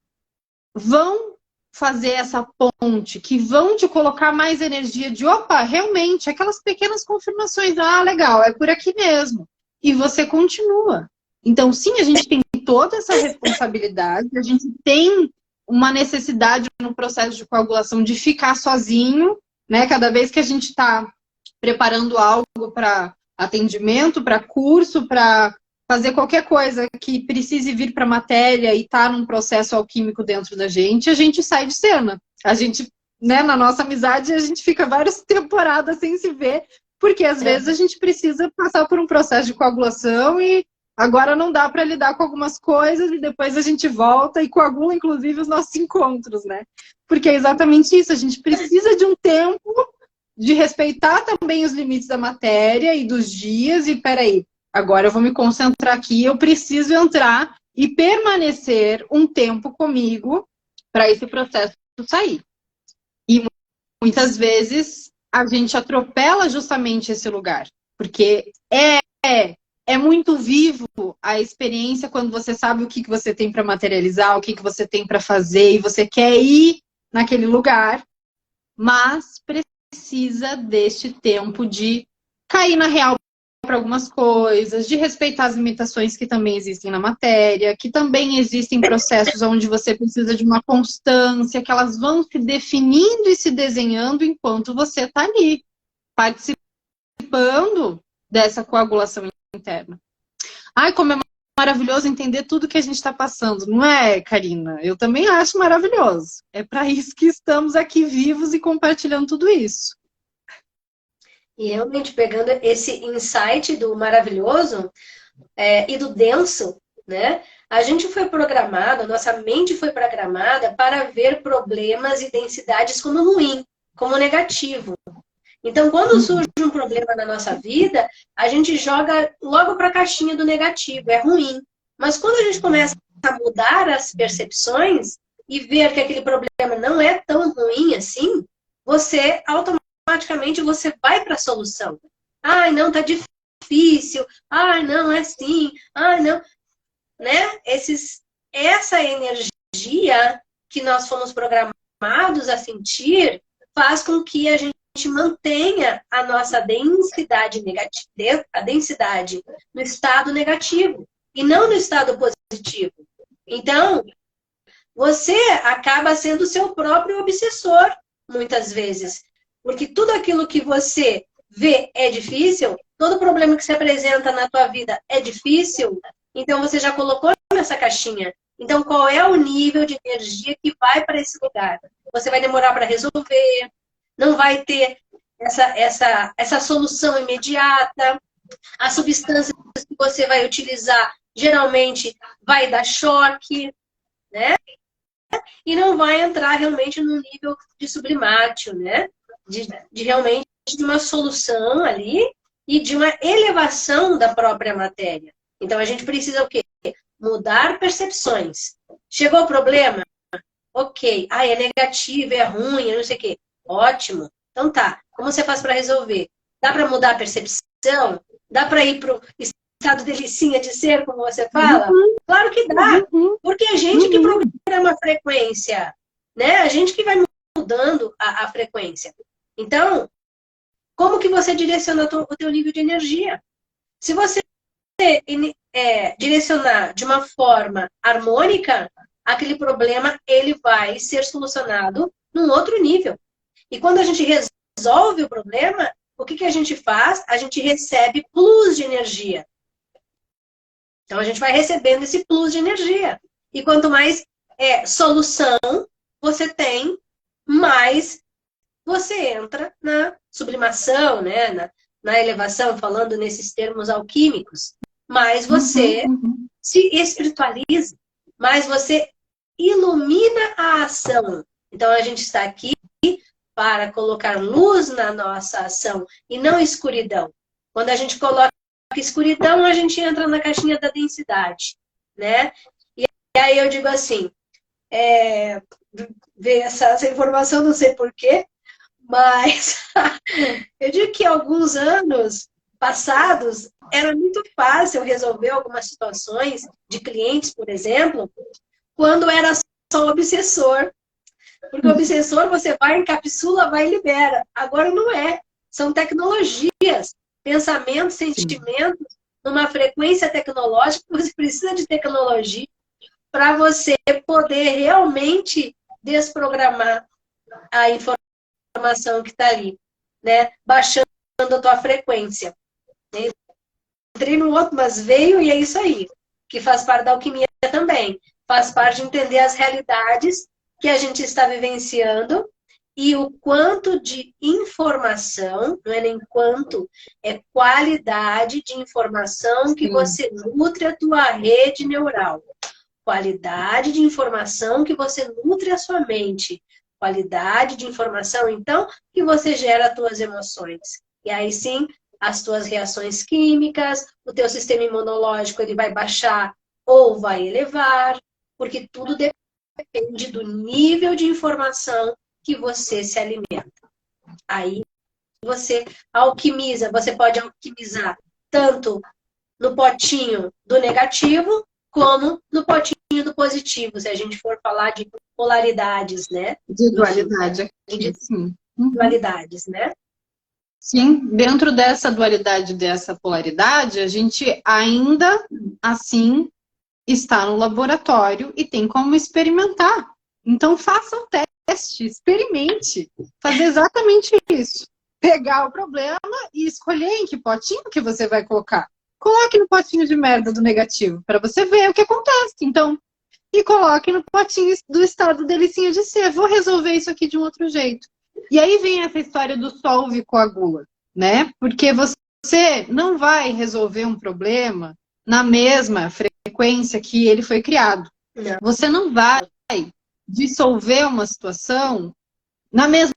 vão fazer essa ponte, que vão te colocar mais energia de, opa, realmente, aquelas pequenas confirmações, ah, legal, é por aqui mesmo. E você continua. Então, sim, a gente tem toda essa responsabilidade, a gente tem uma necessidade no processo de coagulação de ficar sozinho, né? Cada vez que a gente está preparando algo para atendimento, para curso, para fazer qualquer coisa que precise vir para a matéria e estar num processo alquímico dentro da gente, a gente sai de cena. A gente, né, na nossa amizade, a gente fica várias temporadas sem se ver, porque às vezes a gente precisa passar por um processo de coagulação e agora não dá para lidar com algumas coisas e depois a gente volta e coagula, inclusive, os nossos encontros, né? Porque é exatamente isso, a gente precisa de um tempo de respeitar também os limites da matéria e dos dias e, peraí, agora eu vou me concentrar aqui, eu preciso entrar e permanecer um tempo comigo para esse processo sair. E muitas vezes a gente atropela justamente esse lugar, porque é muito vivo a experiência quando você sabe o que você tem para materializar, o que você tem para fazer e você quer ir naquele lugar, mas precisa deste tempo de cair na real para algumas coisas, de respeitar as limitações que também existem na matéria, que também existem processos onde você precisa de uma constância, que elas vão se definindo e se desenhando enquanto você está ali, participando dessa coagulação interna. Ai, como é maravilhoso entender tudo que a gente está passando, não é, Karina? Eu também acho maravilhoso. É para isso que estamos aqui vivos e compartilhando tudo isso. E realmente pegando esse insight do maravilhoso e do denso, né? A gente foi programado, a nossa mente foi programada para ver problemas e densidades como ruim, como negativo. Então, quando surge um problema na nossa vida, a gente joga logo para a caixinha do negativo, é ruim. Mas quando a gente começa a mudar as percepções e ver que aquele problema não é tão ruim assim, você automaticamente você vai para a solução. Ai, não, tá difícil. Ai, não, é assim. Ai, não. Né? Essa energia que nós fomos programados a sentir faz com que a gente mantenha a nossa densidade negativa, a densidade no estado negativo e não no estado positivo. Então, você acaba sendo o seu próprio obsessor, muitas vezes. Porque tudo aquilo que você vê é difícil, todo problema que se apresenta na tua vida é difícil, então você já colocou nessa caixinha. Então, qual é o nível de energia que vai para esse lugar? Você vai demorar para resolver, não vai ter essa solução imediata. As substâncias que você vai utilizar geralmente vai dar choque, né? E não vai entrar realmente no nível de sublimátil, né? De realmente de uma solução ali e de uma elevação da própria matéria. Então a gente precisa o quê? Mudar percepções. Chegou o problema? Ok. Ah, é negativo, é ruim, é não sei o quê. Ótimo. Então tá. Como você faz para resolver? Dá para mudar a percepção? Dá para ir para o estado delicinha de ser, como você fala? Claro que dá. Porque a gente que programa a frequência, né? A gente que vai mudando a frequência. Então, como que você direciona o teu nível de energia? Se você direcionar de uma forma harmônica, aquele problema ele vai ser solucionado num outro nível. E quando a gente resolve o problema, o que a gente faz? A gente recebe plus de energia. Então, a gente vai recebendo esse plus de energia. E quanto mais solução você tem, mais você entra na sublimação, né? Na elevação, falando nesses termos alquímicos. Mais você se espiritualiza, mais você ilumina a ação. Então, a gente está aqui para colocar luz na nossa ação e não escuridão. Quando a gente coloca escuridão, a gente entra na caixinha da densidade, né? E aí eu digo assim, ver essa informação, não sei porquê, mas eu digo que alguns anos passados era muito fácil resolver algumas situações de clientes, por exemplo, quando era só obsessor. Porque o obsessor, você vai, encapsula, vai e libera. Agora não é. São tecnologias, pensamentos, sentimentos, numa frequência tecnológica, você precisa de tecnologia para você poder realmente desprogramar a informação que está ali, né? Baixando a tua frequência. Entrei no outro, mas veio e é isso aí. Que faz parte da alquimia também. Faz parte de entender as realidades que a gente está vivenciando e o quanto de informação, não é nem quanto, é qualidade de informação que você nutre a tua rede neural. Qualidade de informação que você nutre a sua mente. Qualidade de informação, então, que você gera as tuas emoções. E aí sim, as tuas reações químicas, o teu sistema imunológico ele vai baixar ou vai elevar, porque tudo depende do nível de informação que você se alimenta. Aí você alquimiza, você pode alquimizar tanto no potinho do negativo, como no potinho do positivo, se a gente for falar de polaridades, né? De dualidade aqui, sim. Dualidades, né? Sim, dentro dessa dualidade, dessa polaridade, a gente ainda, assim, está no laboratório e tem como experimentar. Então, faça o teste, experimente. Fazer exatamente isso. Pegar o problema e escolher em que potinho que você vai colocar. Coloque no potinho de merda do negativo, para você ver o que acontece. Então, e coloque no potinho do estado delicinha de ser. Vou resolver isso aqui de um outro jeito. E aí vem essa história do solve e coagula, né? Porque você não vai resolver um problema na mesma frequência que ele foi criado. Não. Você não vai dissolver uma situação na mesma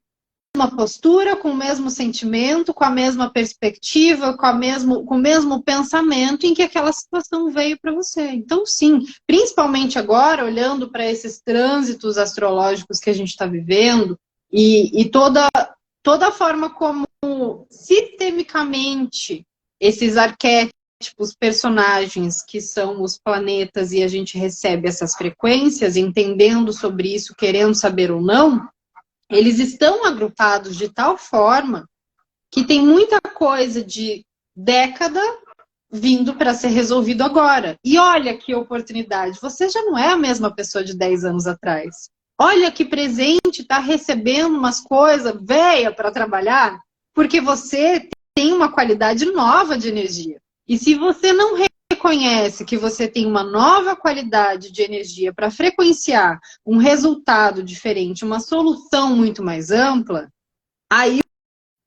postura, com o mesmo sentimento, com a mesma perspectiva, com o mesmo pensamento em que aquela situação veio para você. Então, sim, principalmente agora, olhando para esses trânsitos astrológicos que a gente está vivendo, e toda a forma como sistemicamente esses arquétipos, personagens que são os planetas e a gente recebe essas frequências, entendendo sobre isso, querendo saber ou não, eles estão agrupados de tal forma que tem muita coisa de década vindo para ser resolvido agora. E olha que oportunidade, você já não é a mesma pessoa de 10 anos atrás. Olha que presente, está recebendo umas coisas velhas para trabalhar, porque você tem uma qualidade nova de energia. E se você não reconhece que você tem uma nova qualidade de energia para frequenciar um resultado diferente, uma solução muito mais ampla, aí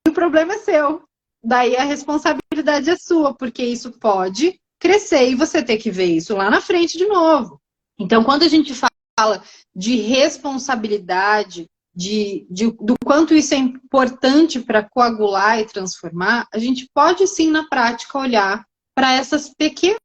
o problema é seu. Daí a responsabilidade é sua, porque isso pode crescer e você ter que ver isso lá na frente de novo. Então, quando a gente fala de responsabilidade, do quanto isso é importante para coagular e transformar, a gente pode sim, na prática, olhar para essas pequenas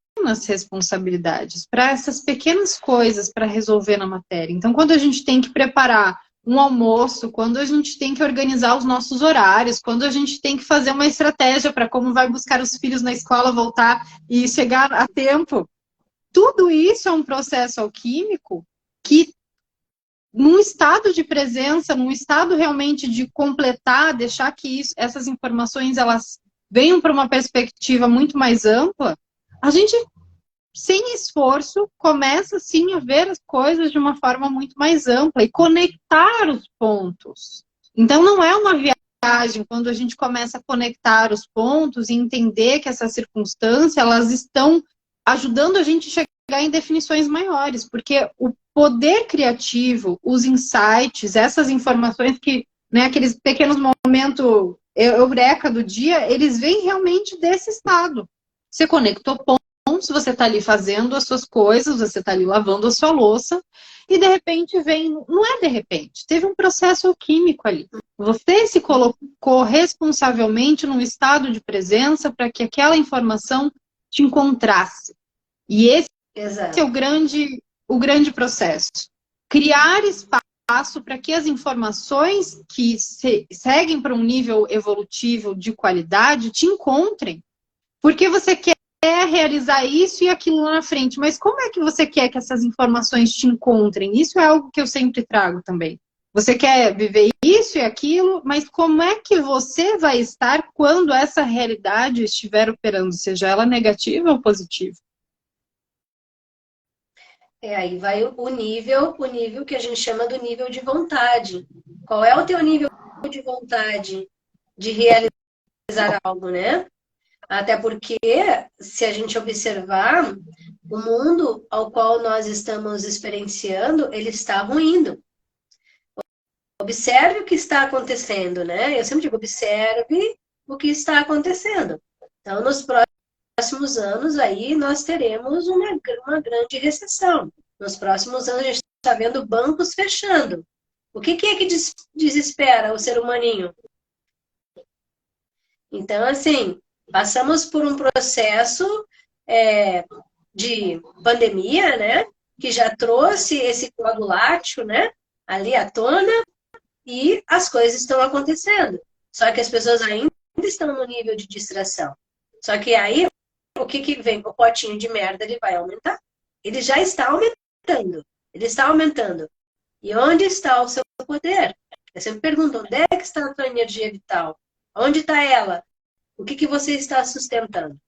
responsabilidades, para essas pequenas coisas para resolver na matéria. Então, quando a gente tem que preparar um almoço, quando a gente tem que organizar os nossos horários, quando a gente tem que fazer uma estratégia para como vai buscar os filhos na escola, voltar e chegar a tempo, tudo isso é um processo alquímico que, num estado de presença, num estado realmente de completar, deixar que essas informações elas venham para uma perspectiva muito mais ampla, a gente, sem esforço, começa sim a ver as coisas de uma forma muito mais ampla e conectar os pontos. Então não é uma viagem quando a gente começa a conectar os pontos e entender que essas circunstâncias elas estão ajudando a gente a chegar em definições maiores, porque o poder criativo, os insights, essas informações que, né, aqueles pequenos momentos eureka do dia, eles vêm realmente desse estado. Você conectou pontos, você está ali fazendo as suas coisas, você está ali lavando a sua louça, e de repente vem, não é de repente, teve um processo alquímico ali. Você se colocou responsavelmente num estado de presença para que aquela informação te encontrasse. E esse é o grande processo. Criar espaço para que as informações que seguem para um nível evolutivo de qualidade te encontrem. Porque você quer realizar isso e aquilo lá na frente. Mas como é que você quer que essas informações te encontrem? Isso é algo que eu sempre trago também. Você quer viver isso e aquilo, mas como é que você vai estar quando essa realidade estiver operando, seja ela negativa ou positiva? Aí vai o nível que a gente chama do nível de vontade. Qual é o teu nível de vontade de realizar algo, né? Até porque, se a gente observar, o mundo ao qual nós estamos experienciando, ele está ruindo. Observe o que está acontecendo, né? Eu sempre digo, observe o que está acontecendo. Então, nos próximos anos, aí, nós teremos uma grande recessão. Nos próximos anos, a gente está vendo bancos fechando. O que é que desespera o ser humaninho? Então, assim, passamos por um processo de pandemia, né? Que já trouxe esse coagulátil, né? Ali à tona, e as coisas estão acontecendo. Só que as pessoas ainda estão no nível de distração. Só que aí, o que vem? O potinho de merda, ele vai aumentar. Ele já está aumentando. Ele está aumentando. E onde está o seu poder? Eu sempre pergunto, onde é que está a tua energia vital? Onde está ela? O que você está sustentando?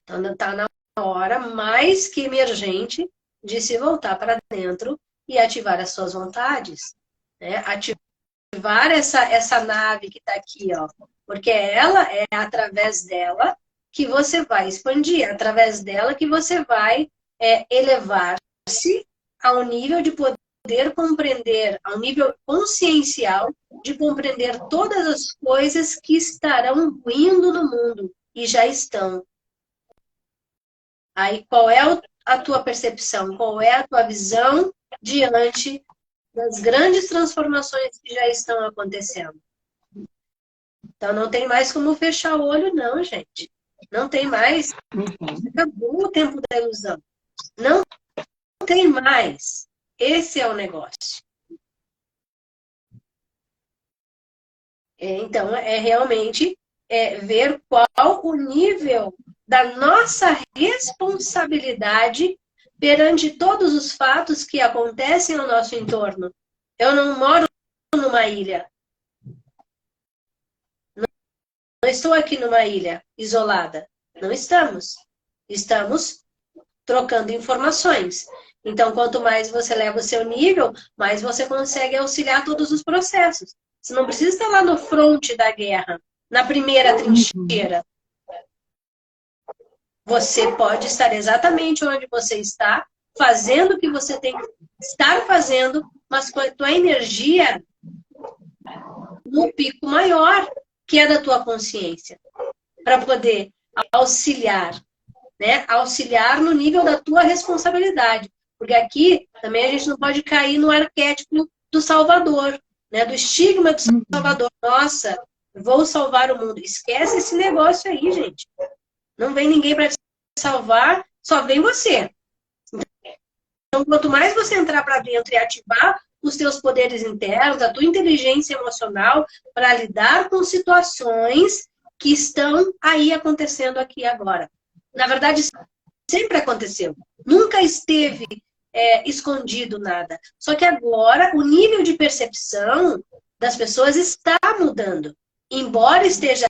Então, está na hora mais que emergente de se voltar para dentro e ativar as suas vontades. Né? Ativar essa nave que está aqui, ó. Porque ela é através dela que você vai expandir, através dela que você vai elevar-se ao nível de poder compreender, ao nível consciencial, de compreender todas as coisas que estarão ruindo no mundo e já estão. Aí, qual é a tua percepção? Qual é a tua visão diante das grandes transformações que já estão acontecendo? Então, não tem mais como fechar o olho, não, gente. Não tem mais. Acabou o tempo da ilusão. Não tem mais. Esse é o negócio. Então, é realmente ver qual o nível da nossa responsabilidade perante todos os fatos que acontecem ao nosso entorno. Eu não moro numa ilha. Não estou aqui numa ilha isolada. Não estamos. Estamos trocando informações. Então, quanto mais você leva o seu nível, mais você consegue auxiliar todos os processos. Você não precisa estar lá no fronte da guerra, na primeira trincheira. Você pode estar exatamente onde você está, fazendo o que você tem que estar fazendo, mas com a tua energia no pico maior, que é da tua consciência, para poder auxiliar, né? Auxiliar no nível da tua responsabilidade. Porque aqui também a gente não pode cair no arquétipo do Salvador, né? Do estigma do Salvador. Nossa, vou salvar o mundo. Esquece esse negócio aí, gente. Não vem ninguém para te salvar, só vem você. Então, quanto mais você entrar para dentro e ativar os teus poderes internos, a tua inteligência emocional para lidar com situações que estão aí acontecendo aqui agora. Na verdade, sempre aconteceu. Nunca esteve escondido nada. Só que agora o nível de percepção das pessoas está mudando. Embora esteja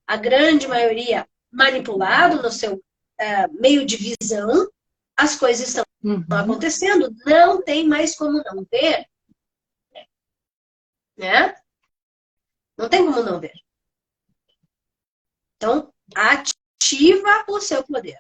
a grande maioria manipulado no seu meio de visão, as coisas estão acontecendo. Não tem mais como não ver. Né? Não tem como não ver. Então, ativa o seu poder.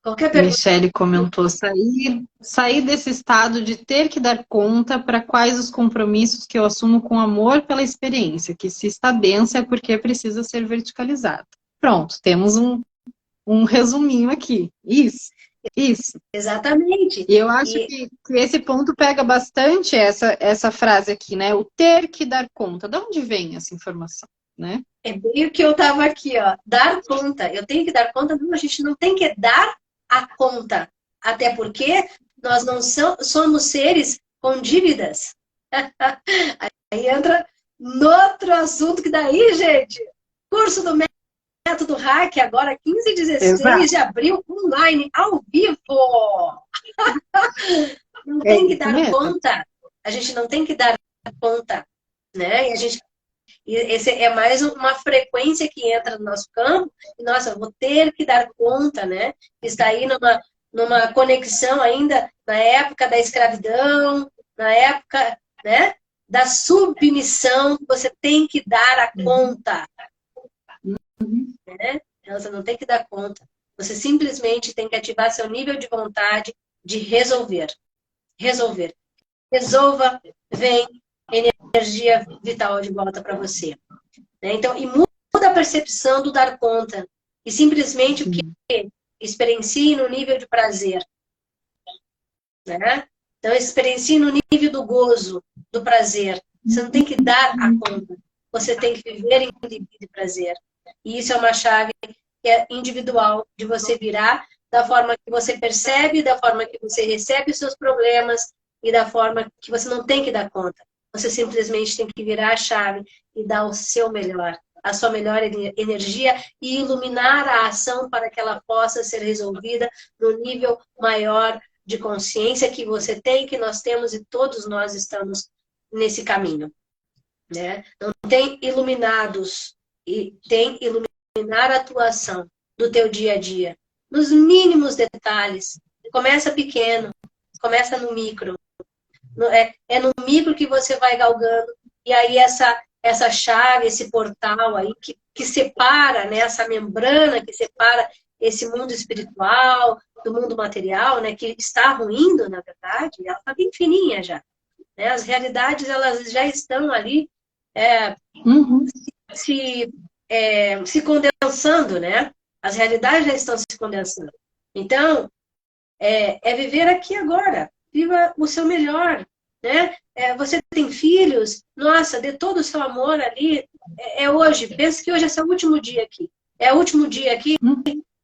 Qualquer pergunta. Michele comentou, sair desse estado de ter que dar conta para quais os compromissos que eu assumo com amor pela experiência, que se está densa é porque precisa ser verticalizado. Pronto, temos um resuminho aqui. Isso. Exatamente. E eu acho que esse ponto pega bastante essa frase aqui, né? O ter que dar conta. De onde vem essa informação, né? É bem o que eu estava aqui, ó. Dar conta. Eu tenho que dar conta. Não, a gente não tem que dar a conta. Até porque nós não somos seres com dívidas. Aí entra no outro assunto que daí, gente, curso do Método Hack, agora 15 e 16 de abril, online, ao vivo. Não tem que dar conta. A gente não tem que dar conta, né? E esse é mais uma frequência que entra no nosso campo. E, nossa, eu vou ter que dar conta, né? Está aí numa conexão ainda na época da escravidão, na época, né, da submissão. Você tem que dar a conta. Né? Então, você não tem que dar conta. Você simplesmente tem que ativar seu nível de vontade de resolver. Resolver. Resolva, vem energia vital de volta para você. Né? Então, e muda a percepção do dar conta. E simplesmente o que experiencie no nível de prazer. Né? Então, experiencie no nível do gozo, do prazer. Você não tem que dar a conta. Você tem que viver em nível de prazer. E isso é uma chave que é individual, de você virar da forma que você percebe, da forma que você recebe os seus problemas e da forma que você não tem que dar conta. Você simplesmente tem que virar a chave e dar o seu melhor, a sua melhor energia e iluminar a ação para que ela possa ser resolvida no nível maior de consciência que você tem, que nós temos e todos nós estamos nesse caminho. Né? Não tem iluminados, e tem iluminar a atuação do teu dia a dia, nos mínimos detalhes. Começa pequeno, começa no micro. É no micro que você vai galgando, e aí essa chave, esse portal aí que separa, né, essa membrana que separa esse mundo espiritual do mundo material, né, que está ruindo, na verdade, ela está bem fininha já. Né? As realidades, elas já estão ali se condensando, né? As realidades já estão se condensando. Então, é viver aqui agora. Viva o seu melhor, né? Você tem filhos, nossa, dê todo o seu amor ali. É hoje, pensa que hoje é seu último dia aqui. É o último dia aqui.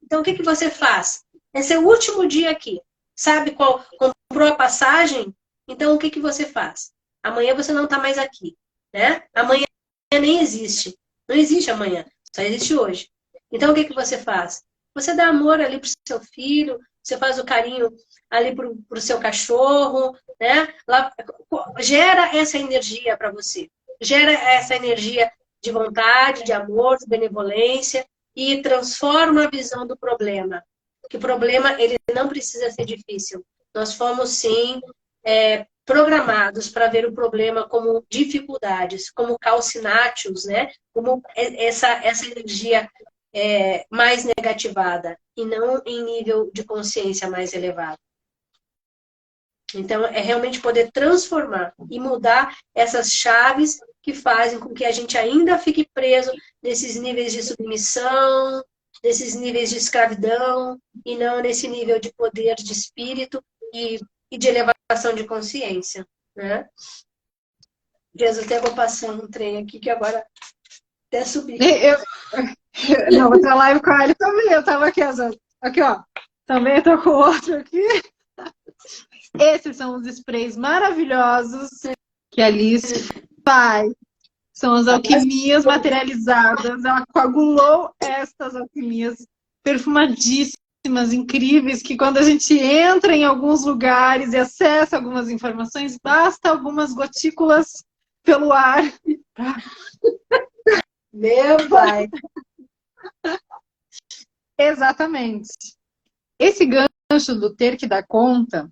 Então, o que você faz? É seu último dia aqui. Sabe qual comprou a passagem? Então, o que você faz? Amanhã você não está mais aqui, né? Amanhã nem existe. Não existe amanhã, só existe hoje. Então, o que você faz? Você dá amor ali para o seu filho, você faz o carinho ali para o seu cachorro, né? Gera essa energia para você. Gera essa energia de vontade, de amor, de benevolência e transforma a visão do problema. Que o problema, ele não precisa ser difícil. Nós fomos, sim, programados para ver o problema como dificuldades, como calcináceos, né? Como essa energia mais negativada e não em nível de consciência mais elevado. Então, é realmente poder transformar e mudar essas chaves que fazem com que a gente ainda fique preso nesses níveis de submissão, nesses níveis de escravidão, e não nesse nível de poder de espírito e de elevação de consciência, né? Jesus, até vou passar um trem aqui que agora até subi. Na outra live com a Ali também, eu tava aqui, aqui ó, também tô com outro aqui. Esses são os sprays maravilhosos que a Alice faz. São as alquimias materializadas. Ela coagulou estas alquimias perfumadíssimas, incríveis, que quando a gente entra em alguns lugares e acessa algumas informações, basta algumas gotículas pelo ar. Meu pai! Exatamente. Esse gancho do ter que dar conta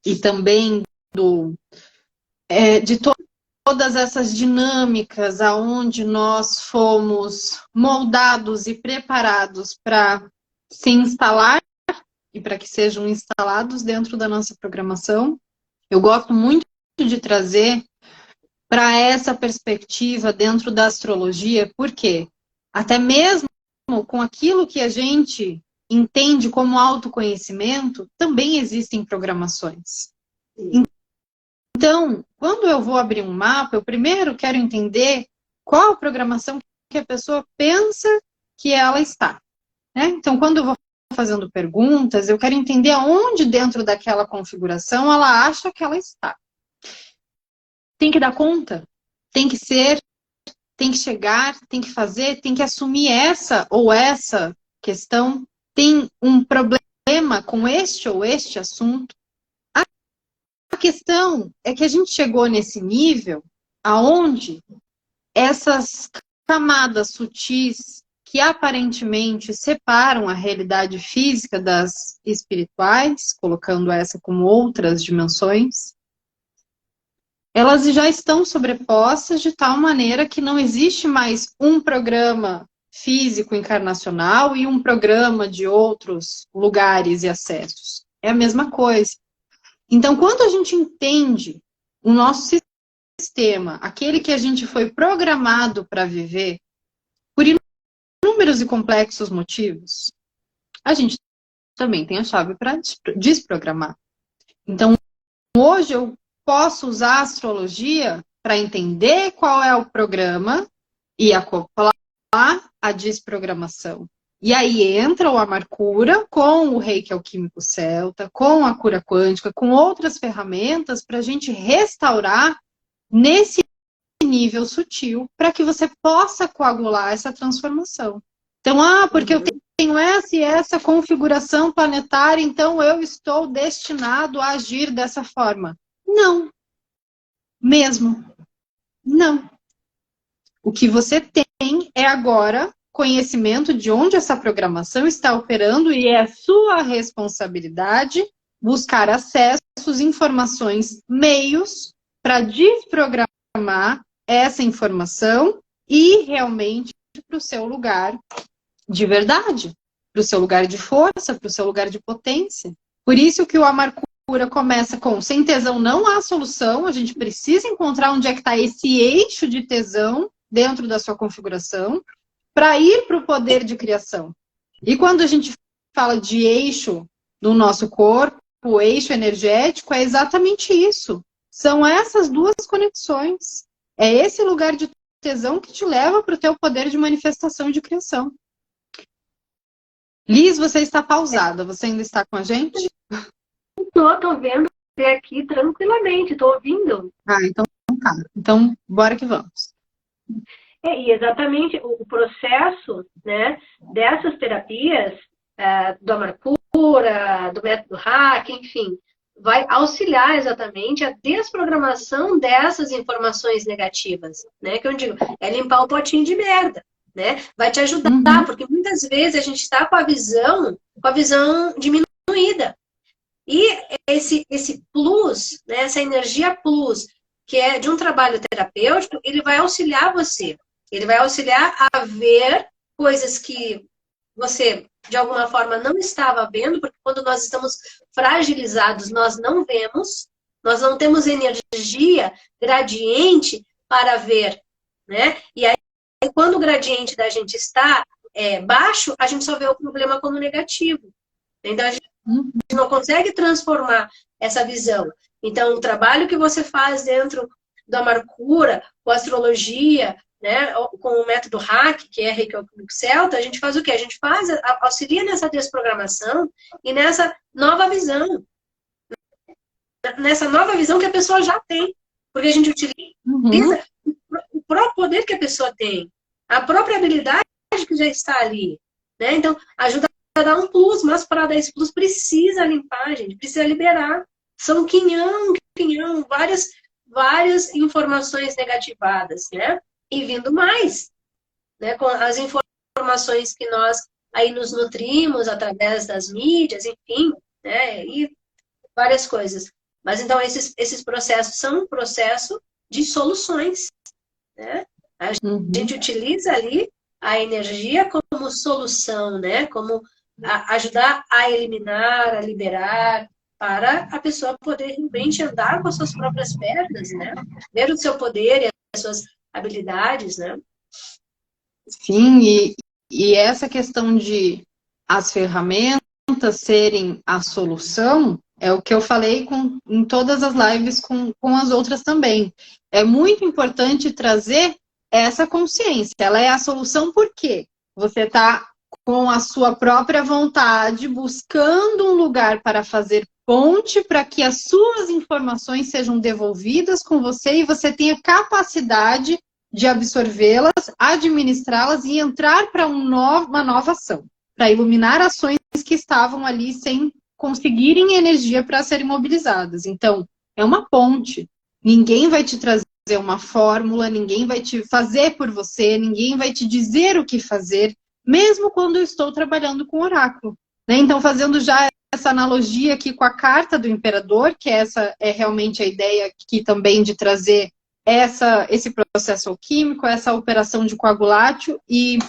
e também de todas essas dinâmicas aonde nós fomos moldados e preparados para se instalar e para que sejam instalados dentro da nossa programação, eu gosto muito de trazer para essa perspectiva dentro da astrologia, porque até mesmo com aquilo que a gente entende como autoconhecimento, também existem programações. Então, quando eu vou abrir um mapa, eu primeiro quero entender qual a programação que a pessoa pensa que ela está, né? Então, quando eu vou fazendo perguntas, eu quero entender aonde dentro daquela configuração ela acha que ela está. Tem que dar conta, tem que ser, tem que chegar, tem que fazer, tem que assumir essa ou essa questão, tem um problema com este ou este assunto. A questão é que a gente chegou nesse nível aonde essas camadas sutis que aparentemente separam a realidade física das espirituais, colocando essa como outras dimensões, elas já estão sobrepostas de tal maneira que não existe mais um programa físico encarnacional e um programa de outros lugares e acessos. É a mesma coisa. Então, quando a gente entende o nosso sistema, aquele que a gente foi programado para viver, por inúmeros e complexos motivos, a gente também tem a chave para desprogramar. Então, hoje eu posso usar a astrologia para entender qual é o programa e acoplar a desprogramação. E aí entra o Amarcura com o Reiki Alquímico Celta, com a cura quântica, com outras ferramentas para a gente restaurar nesse nível sutil para que você possa coagular essa transformação. Então, porque eu tenho essa e essa configuração planetária, então eu estou destinado a agir dessa forma. Não. Mesmo. Não. O que você tem é agora conhecimento de onde essa programação está operando e é sua responsabilidade buscar acessos, informações, meios para desprogramar essa informação e realmente para o seu lugar de verdade, para o seu lugar de força, para o seu lugar de potência. Por isso que o Amarcura começa com sem tesão não há solução, a gente precisa encontrar onde é que está esse eixo de tesão dentro da sua configuração para ir para o poder de criação. E quando a gente fala de eixo do nosso corpo, o eixo energético, é exatamente isso. São essas duas conexões. É esse lugar de tesão que te leva para o teu poder de manifestação e de criação. Liz, você está pausada. Você ainda está com a gente? Estou vendo você aqui tranquilamente, estou ouvindo. Então tá. Então, bora que vamos. E exatamente o processo, né, dessas terapias, do Amarcura, do método Hack, enfim, vai auxiliar exatamente a desprogramação dessas informações negativas, né? Que eu digo, é limpar o potinho de merda, né? Vai te ajudar, porque muitas vezes a gente está com a visão diminuída. E esse plus, né, essa energia plus, que é de um trabalho terapêutico, ele vai auxiliar você. Ele vai auxiliar a ver coisas que você, de alguma forma, não estava vendo, porque quando nós estamos fragilizados, nós não vemos, Nós não temos energia gradiente para ver, né? E aí, quando o gradiente da gente está baixo, a gente só vê o problema como negativo. Então, a gente não consegue transformar essa visão. Então, o trabalho que você faz dentro da Amarcura, com a astrologia, né, com o método Hack, que é Reiki Celta, a gente faz o quê? A gente auxilia nessa desprogramação e nessa nova visão. Nessa nova visão que a pessoa já tem. Porque a gente utiliza o próprio poder que a pessoa tem. A própria habilidade que já está ali. Né? Então, ajuda a dar um plus, mas para dar esse plus precisa limpar, gente. Precisa liberar. São quinhão, várias informações negativadas, né? E vindo mais. Né? Com as informações que nós aí nos nutrimos através das mídias, enfim, né? E várias coisas. Mas então esses processos são um processo de soluções, né? A gente utiliza ali a energia como solução, né? Como ajudar a eliminar, a liberar, para a pessoa poder realmente andar com as suas próprias pernas, né? Ver o seu poder e as suas habilidades, né? Sim, e essa questão de as ferramentas serem a solução, é o que eu falei em todas as lives com as outras também. É muito importante trazer essa consciência. Ela é a solução porque você está com a sua própria vontade, buscando um lugar para fazer ponte para que as suas informações sejam devolvidas com você e você tenha capacidade de absorvê-las, administrá-las e entrar para uma nova ação, para iluminar ações que estavam ali sem conseguirem energia para serem mobilizadas. Então, é uma ponte. Ninguém vai te trazer uma fórmula, ninguém vai te fazer por você, ninguém vai te dizer o que fazer, mesmo quando eu estou trabalhando com oráculo. Né? Então, fazendo já essa analogia aqui com a carta do imperador, que essa é realmente a ideia aqui também de trazer esse processo alquímico, essa operação de coagulátil e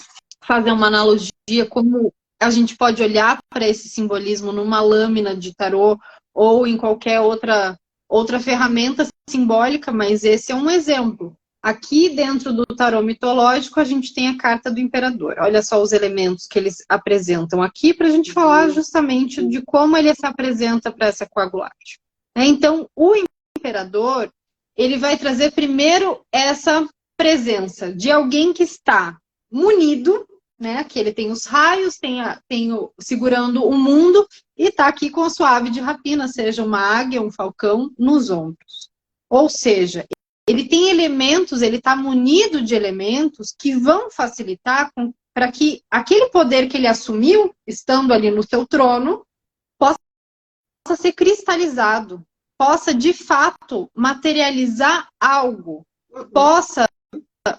fazer uma analogia como a gente pode olhar para esse simbolismo numa lâmina de tarô ou em qualquer outra ferramenta simbólica, mas esse é um exemplo. Aqui dentro do tarô mitológico a gente tem a carta do imperador. Olha só os elementos que eles apresentam aqui para a gente falar justamente de como ele se apresenta para essa coagulátil. Então, o imperador, ele vai trazer primeiro essa presença de alguém que está munido, né? Que ele tem os raios, segurando o mundo e está aqui com a sua ave de rapina, seja uma águia, um falcão, nos ombros. Ou seja, ele tem elementos, ele está munido de elementos que vão facilitar para que aquele poder que ele assumiu, estando ali no seu trono, possa ser cristalizado, possa de fato materializar algo, possa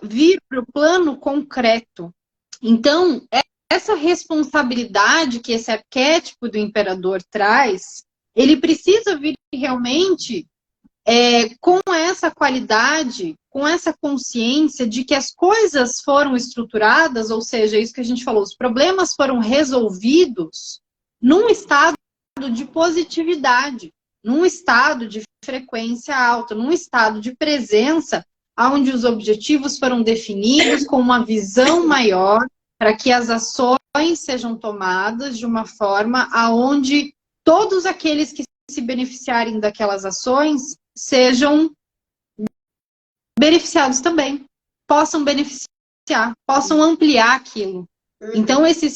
vir para o plano concreto. Então, essa responsabilidade que esse arquétipo do imperador traz, ele precisa vir realmente com essa qualidade, com essa consciência de que as coisas foram estruturadas, ou seja, isso que a gente falou, os problemas foram resolvidos num estado de positividade, num estado de frequência alta, num estado de presença, onde os objetivos foram definidos com uma visão maior, para que as ações sejam tomadas de uma forma aonde todos aqueles que se beneficiarem daquelas ações sejam beneficiados também, possam beneficiar, possam ampliar aquilo. Então, esses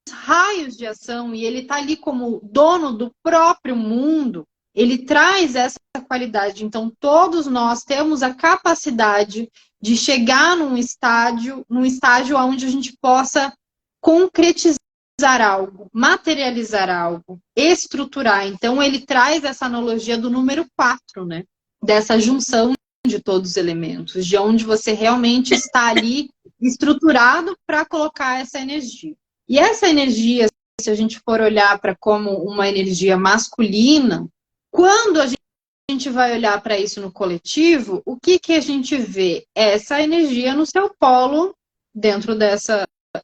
raios de ação, e ele está ali como dono do próprio mundo, ele traz essa qualidade. Então, todos nós temos a capacidade de chegar num estágio onde a gente possa concretizar algo, materializar algo, estruturar. Então, ele traz essa analogia do número 4, né? Dessa junção de todos os elementos, de onde você realmente está ali estruturado para colocar essa energia. E essa energia, se a gente for olhar para como uma energia masculina, quando a gente vai olhar para isso no coletivo, o que a gente vê? Essa energia no seu polo, dentro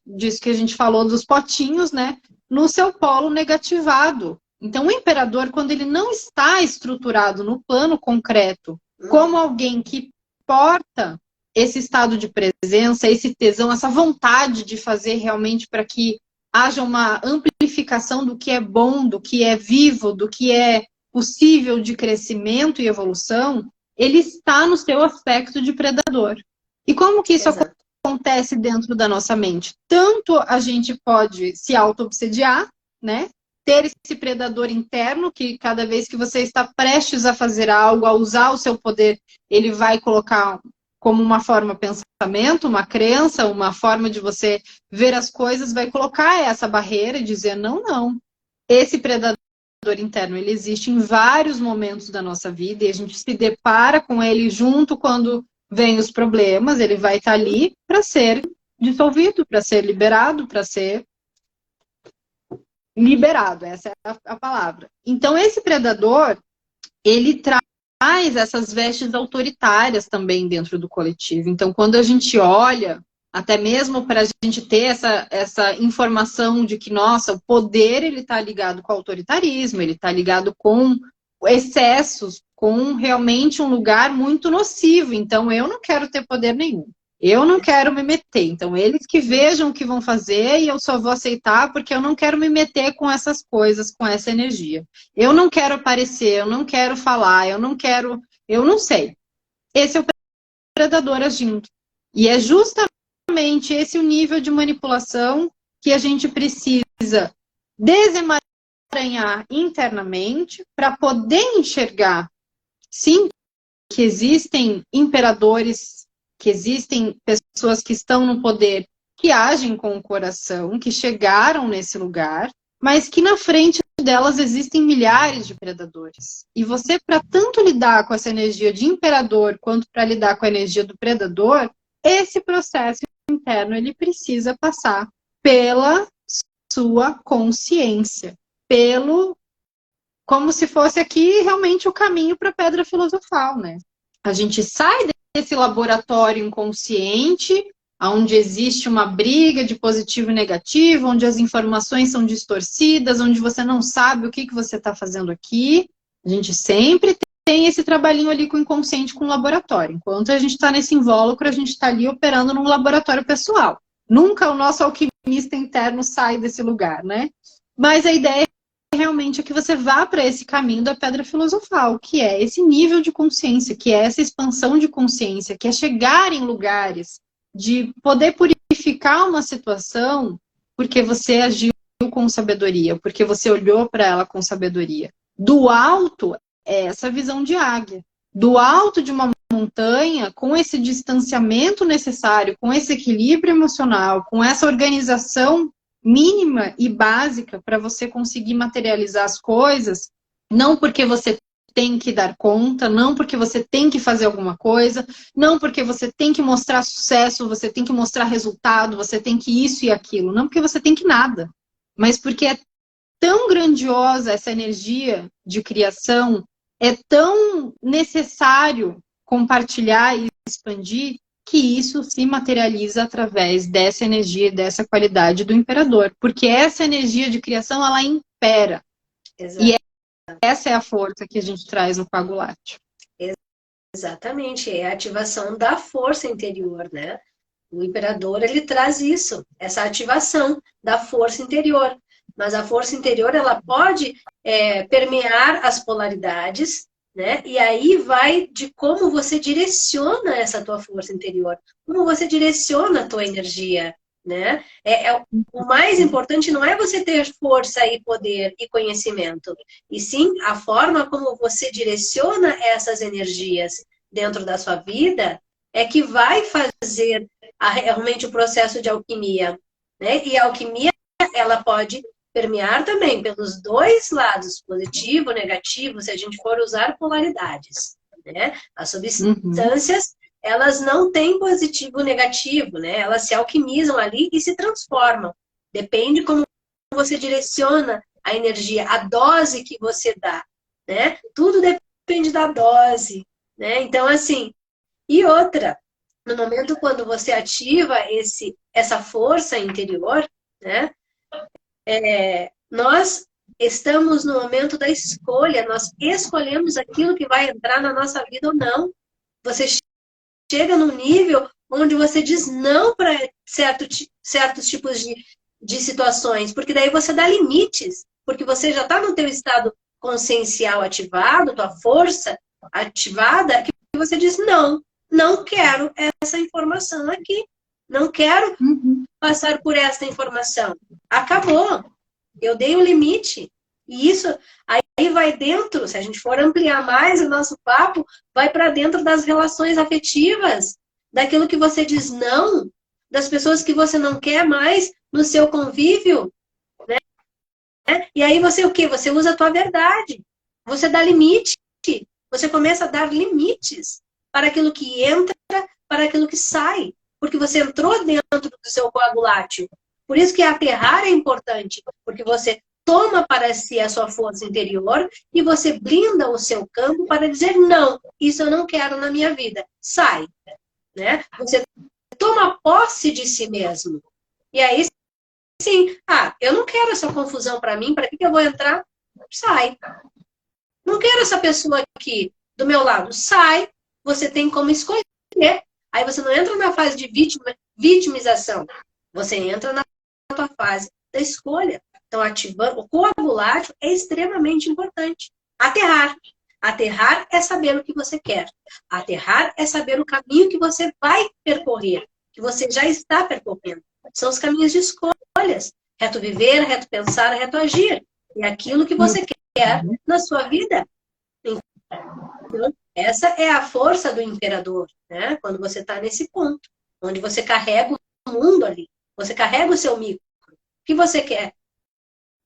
disso que a gente falou dos potinhos, né? No seu polo negativado, Então, o imperador, quando ele não está estruturado no plano concreto, como alguém que porta esse estado de presença, esse tesão, essa vontade de fazer realmente para que haja uma amplificação do que é bom, do que é vivo, do que é possível de crescimento e evolução, ele está no seu aspecto de predador. E como que isso acontece dentro da nossa mente? Tanto a gente pode se auto-obsediar, né? Ter esse predador interno, que cada vez que você está prestes a fazer algo, a usar o seu poder, ele vai colocar como uma forma de pensamento, uma crença, uma forma de você ver as coisas, vai colocar essa barreira e dizer, não, não. Esse predador interno, ele existe em vários momentos da nossa vida e a gente se depara com ele junto quando vem os problemas, ele vai estar ali para ser dissolvido, para ser liberado, para ser liberado, essa é a palavra. Então, esse predador, ele traz essas vestes autoritárias também dentro do coletivo. Então, quando a gente olha, até mesmo para a gente ter essa informação de que, nossa, o poder, ele está ligado com o autoritarismo, ele está ligado com excessos, com realmente um lugar muito nocivo. Então, eu não quero ter poder nenhum. Eu não quero me meter. Então, eles que vejam o que vão fazer e eu só vou aceitar porque eu não quero me meter com essas coisas, com essa energia. Eu não quero aparecer, eu não quero falar, eu não sei. Esse é o predador agindo. E é justamente esse o nível de manipulação que a gente precisa desemaranhar internamente para poder enxergar, sim, que existem imperadores, que existem pessoas que estão no poder, que agem com o coração, que chegaram nesse lugar, mas que na frente delas existem milhares de predadores. E você, para tanto lidar com essa energia de imperador, quanto para lidar com a energia do predador, esse processo interno, ele precisa passar pela sua consciência, como se fosse aqui realmente o caminho para a pedra filosofal, né? A gente sai desse laboratório inconsciente, onde existe uma briga de positivo e negativo, onde as informações são distorcidas, onde você não sabe o que você está fazendo aqui. A gente sempre tem esse trabalhinho ali com o inconsciente, com o laboratório. Enquanto a gente está nesse invólucro, a gente está ali operando num laboratório pessoal. Nunca o nosso alquimista interno sai desse lugar, né? Mas a ideia realmente é que você vá para esse caminho da pedra filosofal, que é esse nível de consciência, que é essa expansão de consciência, que é chegar em lugares de poder purificar uma situação porque você agiu com sabedoria, porque você olhou para ela com sabedoria. Do alto é essa visão de águia. Do alto de uma montanha, com esse distanciamento necessário, com esse equilíbrio emocional, com essa organização mínima e básica para você conseguir materializar as coisas, não porque você tem que dar conta, não porque você tem que fazer alguma coisa, não porque você tem que mostrar sucesso, você tem que mostrar resultado, você tem que isso e aquilo, não porque você tem que nada, mas porque é tão grandiosa essa energia de criação, é tão necessário compartilhar e expandir, que isso se materializa através dessa energia e dessa qualidade do imperador. Porque essa energia de criação, ela impera. Exato. E essa é a força que a gente traz no coagulate. Exatamente, é a ativação da força interior, né? O imperador, ele traz isso, essa ativação da força interior. Mas a força interior, ela pode permear as polaridades, né? E aí vai de como você direciona essa tua força interior, como você direciona a tua energia, né? O mais importante não é você ter força e poder e conhecimento, e sim a forma como você direciona essas energias dentro da sua vida é que vai fazer realmente o processo de alquimia, né? E a alquimia, ela pode permear também pelos dois lados, positivo, negativo, se a gente for usar polaridades, né? As substâncias, elas não têm positivo e negativo, né? Elas se alquimizam ali e se transformam. Depende como você direciona a energia, a dose que você dá, né? Tudo depende da dose, né? Então, assim, e outra, no momento quando você ativa essa força interior, né? Nós estamos no momento da escolha, nós escolhemos aquilo que vai entrar na nossa vida ou não. Você chega num nível onde você diz não para certos tipos de situações, porque daí você dá limites, porque você já está no teu estado consciencial ativado, tua força ativada, que você diz não, não quero essa informação aqui, não quero passar por essa informação. Acabou. Eu dei um limite. E isso aí vai dentro, se a gente for ampliar mais o nosso papo, vai para dentro das relações afetivas, daquilo que você diz não, das pessoas que você não quer mais no seu convívio, né? E aí você o quê? Você usa a tua verdade. Você dá limite. Você começa a dar limites para aquilo que entra, para aquilo que sai. Porque você entrou dentro do seu coagulátil. Por isso que aterrar é importante, porque você toma para si a sua força interior e você blinda o seu campo para dizer não, isso eu não quero na minha vida. Sai. Né? Você toma posse de si mesmo. E aí, sim, eu não quero essa confusão para mim, para que eu vou entrar? Sai. Não quero essa pessoa aqui do meu lado. Sai. Você tem como escolher. Aí você não entra na fase de vitimização. Você entra na tua fase da escolha. Então, ativando o coagulátil é extremamente importante. Aterrar. Aterrar é saber o que você quer. Aterrar é saber o caminho que você vai percorrer, que você já está percorrendo. São os caminhos de escolhas. Reto viver, reto pensar, reto agir. É aquilo que você quer na sua vida. Então, essa é a força do imperador, né? Quando você está nesse ponto, onde você carrega o mundo ali. Você carrega o seu micro. O que você quer?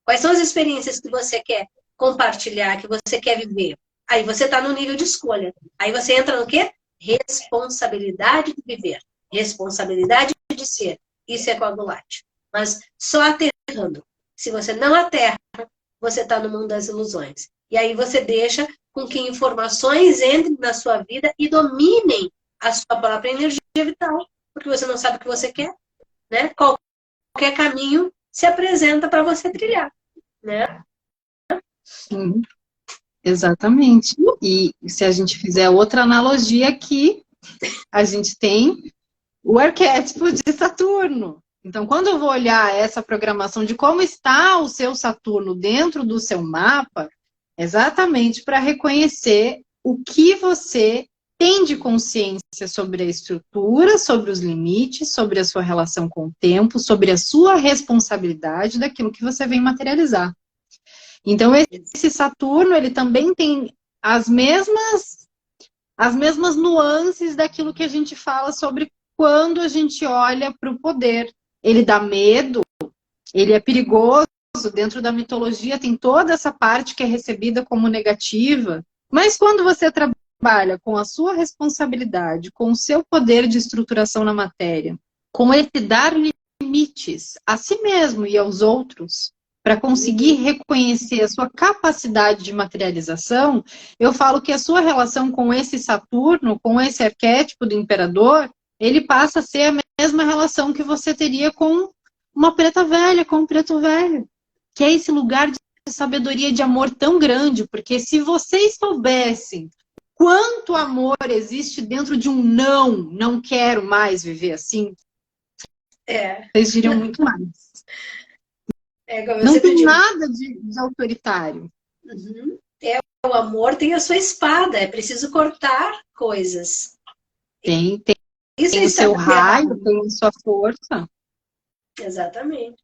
Quais são as experiências que você quer compartilhar, que você quer viver? Aí você está no nível de escolha. Aí você entra no quê? Responsabilidade de viver. Responsabilidade de ser. Isso é coagulátil. Mas só aterrando. Se você não aterra, você está no mundo das ilusões. E aí você deixa com que informações entrem na sua vida e dominem a sua própria energia vital. Porque você não sabe o que você quer. Né? Qualquer caminho se apresenta para você trilhar. Né? Sim. Exatamente. E se a gente fizer outra analogia aqui, a gente tem o arquétipo de Saturno. Então, quando eu vou olhar essa programação de como está o seu Saturno dentro do seu mapa, exatamente para reconhecer o que você tem de consciência sobre a estrutura, sobre os limites, sobre a sua relação com o tempo, sobre a sua responsabilidade daquilo que você vem materializar. Então, esse Saturno, ele também tem as mesmas nuances daquilo que a gente fala sobre quando a gente olha para o poder. Ele dá medo, ele é perigoso, dentro da mitologia tem toda essa parte que é recebida como negativa, mas quando você trabalha com a sua responsabilidade, com o seu poder de estruturação na matéria, com esse dar limites a si mesmo e aos outros, para conseguir reconhecer a sua capacidade de materialização, eu falo que a sua relação com esse Saturno, com esse arquétipo do imperador, ele passa a ser a mesma relação que você teria com uma preta velha, com um preto velho. Que é esse lugar de sabedoria, de amor tão grande, porque se vocês soubessem quanto amor existe dentro de um não quero mais viver assim, vocês diriam muito mais. Não tem nada de autoritário. Uhum. O amor tem a sua espada, é preciso cortar coisas. Tem o seu raio, tem a sua força. Exatamente.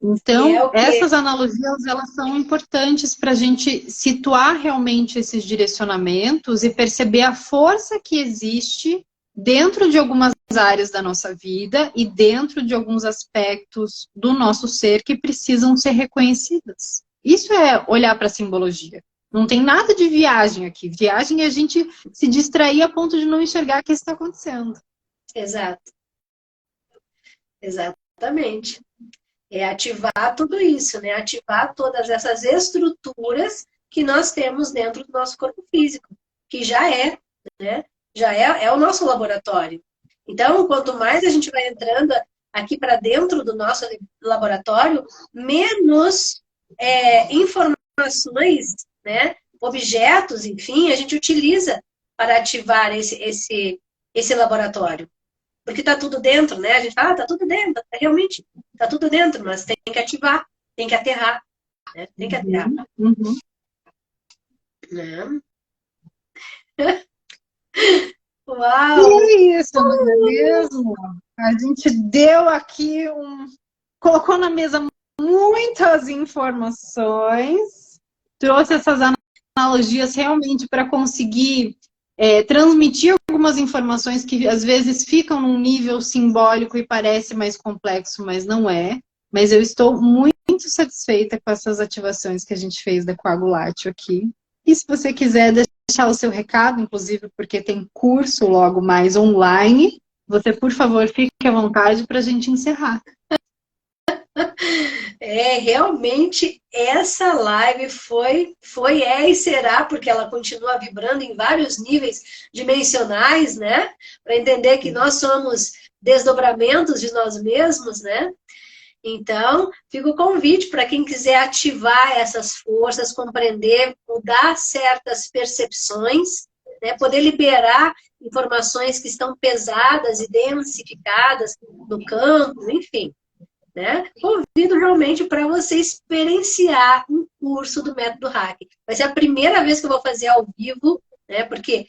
Então, essas analogias, elas são importantes para a gente situar realmente esses direcionamentos e perceber a força que existe dentro de algumas áreas da nossa vida e dentro de alguns aspectos do nosso ser que precisam ser reconhecidas. Isso é olhar para a simbologia. Não tem nada de viagem aqui. Viagem é a gente se distrair a ponto de não enxergar o que está acontecendo. Exato. Exatamente. É ativar tudo isso, né? Ativar todas essas estruturas que nós temos dentro do nosso corpo físico, que já é, né? Já é o nosso laboratório. Então, quanto mais a gente vai entrando aqui para dentro do nosso laboratório, menos informações, né, objetos, enfim, a gente utiliza para ativar esse laboratório. Porque está tudo dentro, né? A gente fala, está tudo dentro, realmente, está tudo dentro, mas tem que ativar, tem que aterrar, né? Tem que aterrar. Né? Uau! Que isso, não é mesmo? A gente deu aqui colocou na mesa muitas informações, trouxe essas analogias realmente para conseguir transmitir algumas informações que às vezes ficam num nível simbólico e parece mais complexo, mas não é. Mas eu estou muito satisfeita com essas ativações que a gente fez da Coagulatio aqui. E se você quiser deixar o seu recado, inclusive porque tem curso logo mais online, você, por favor, fique à vontade para a gente encerrar. Realmente essa live foi, e será, porque ela continua vibrando em vários níveis dimensionais, né? Para entender que nós somos desdobramentos de nós mesmos, né? Então, fica o convite para quem quiser ativar essas forças, compreender, mudar certas percepções, né? Poder liberar informações que estão pesadas e densificadas no campo, enfim. Né? Convido realmente para você experienciar um curso do Método Hack. Vai ser a primeira vez que eu vou fazer ao vivo, né? Porque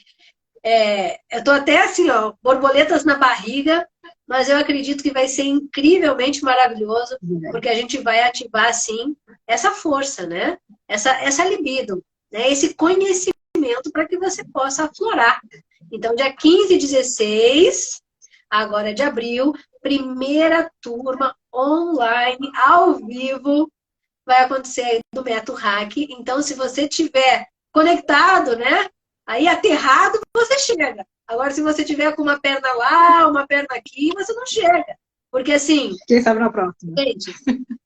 eu estou até assim, ó, borboletas na barriga, mas eu acredito que vai ser incrivelmente maravilhoso, porque a gente vai ativar, assim, essa força, né? Essa libido, né? Esse conhecimento para que você possa aflorar. Então, dia 15 e 16, agora de abril, primeira turma online, ao vivo, vai acontecer aí do Método Hack. Então, se você estiver conectado, né? Aí aterrado, você chega. Agora, se você tiver com uma perna lá, uma perna aqui, você não chega. Porque assim... Quem sabe na próxima. Gente,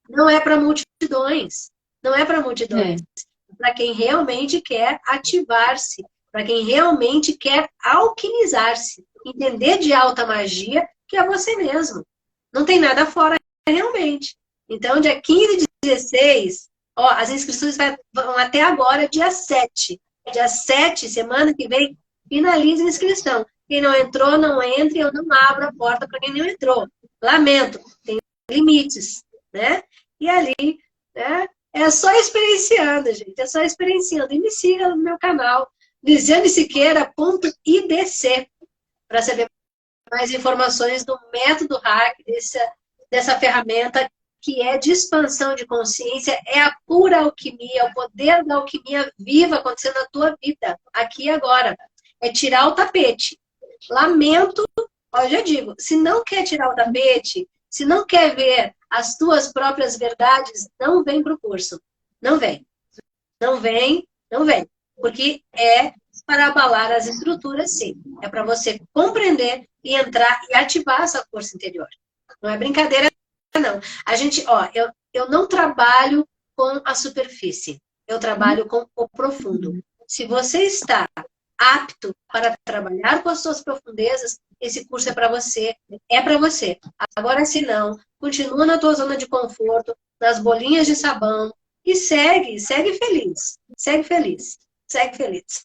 não é para multidões. Não é para multidões. É para quem realmente quer ativar-se. Para quem realmente quer alquimizar-se. Entender de alta magia, que é você mesmo. Não tem nada fora realmente. Então, dia 15 e 16, ó, as inscrições vão até agora, dia 7. Dia 7, semana que vem, finaliza a inscrição. Quem não entrou, não entre, eu não abro a porta para quem não entrou. Lamento, tem limites, né? E ali, né, é só experienciando, gente, é só experienciando. E me siga no meu canal, lisianesiqueira.idc, para saber mais informações do Método Hack, dessa ferramenta que é de expansão de consciência, é a pura alquimia, o poder da alquimia viva acontecendo na tua vida, aqui e agora. É tirar o tapete. Lamento, ó, já digo, se não quer tirar o tapete, se não quer ver as tuas próprias verdades, não vem para o curso. Não vem. Não vem, não vem. Porque é para abalar as estruturas, sim. É para você compreender e entrar e ativar essa força interior. Não é brincadeira, não. A gente, ó, eu não trabalho com a superfície. Eu trabalho com o profundo. Se você está apto para trabalhar com as suas profundezas, esse curso é para você. É para você. Agora, se não, continua na tua zona de conforto, nas bolinhas de sabão e segue feliz. Segue feliz. Segue feliz.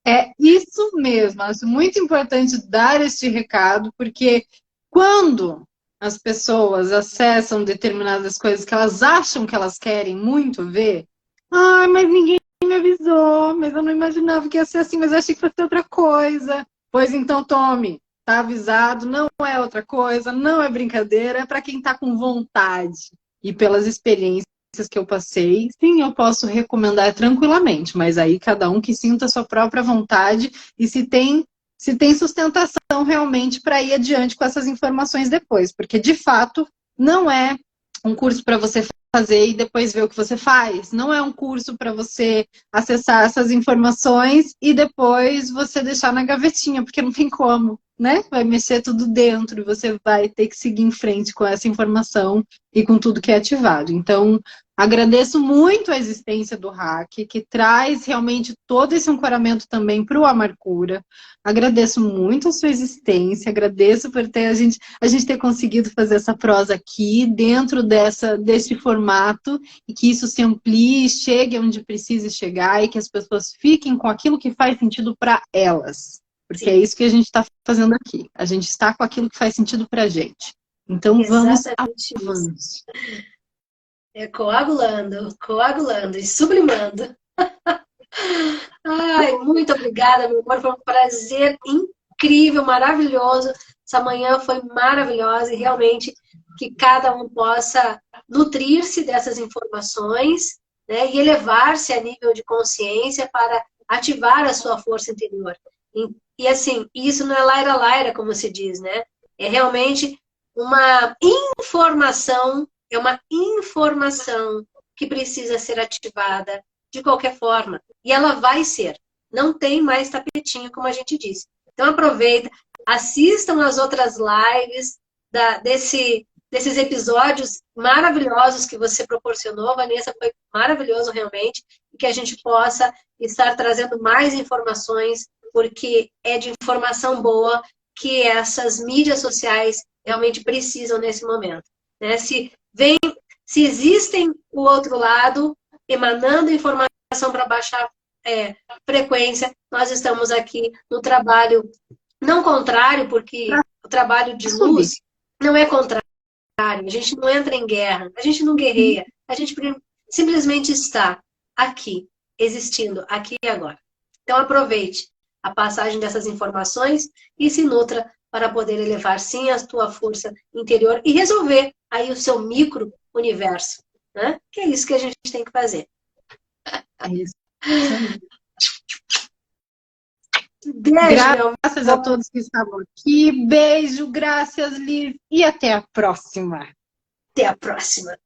É isso mesmo, acho muito importante dar este recado, porque quando as pessoas acessam determinadas coisas que elas acham que elas querem muito ver, mas ninguém me avisou, mas eu não imaginava que ia ser assim, mas eu achei que fosse outra coisa. Pois então tome, tá avisado, não é outra coisa, não é brincadeira, é para quem tá com vontade. E pelas experiências que eu passei, sim, eu posso recomendar tranquilamente, mas aí cada um que sinta a sua própria vontade e se tem sustentação realmente para ir adiante com essas informações depois, porque de fato não é um curso para você fazer e depois ver o que você faz, não é um curso para você acessar essas informações e depois você deixar na gavetinha, porque não tem como, né? Vai mexer tudo dentro e você vai ter que seguir em frente com essa informação e com tudo que é ativado. Então, agradeço muito a existência do hack, que traz realmente todo esse ancoramento também para o Amarcura. Agradeço muito a sua existência, agradeço por ter a gente ter conseguido fazer essa prosa aqui, dentro desse formato, e que isso se amplie, chegue onde precise chegar, e que as pessoas fiquem com aquilo que faz sentido para elas. Porque é isso que a gente está fazendo aqui. A gente está com aquilo que faz sentido para a gente. Então, vamos avante. Coagulando e sublimando. Ai, muito obrigada, meu amor. Foi um prazer incrível, maravilhoso. Essa manhã foi maravilhosa e realmente que cada um possa nutrir-se dessas informações, né, e elevar-se a nível de consciência para ativar a sua força interior. E assim, isso não é laira-laira, como se diz, né? É realmente uma informação, que precisa ser ativada de qualquer forma. E ela vai ser. Não tem mais tapetinho, como a gente disse. Então aproveita, assistam as outras lives desses episódios maravilhosos que você proporcionou, Vanessa, foi maravilhoso realmente, e que a gente possa estar trazendo mais informações, porque é de informação boa que essas mídias sociais realmente precisam nesse momento. Né? Se existem o outro lado, emanando informação para baixar frequência, nós estamos aqui no trabalho, não contrário, porque o trabalho de luz não é contrário, a gente não entra em guerra, a gente não guerreia, a gente simplesmente está aqui, existindo, aqui e agora. Então aproveite a passagem dessas informações e se nutra para poder elevar, sim, a tua força interior e resolver aí o seu micro-universo, né? Que é isso que a gente tem que fazer. É isso. Beijo, graças a todos que estavam aqui. Beijo, graças, Liv. E até a próxima. Até a próxima.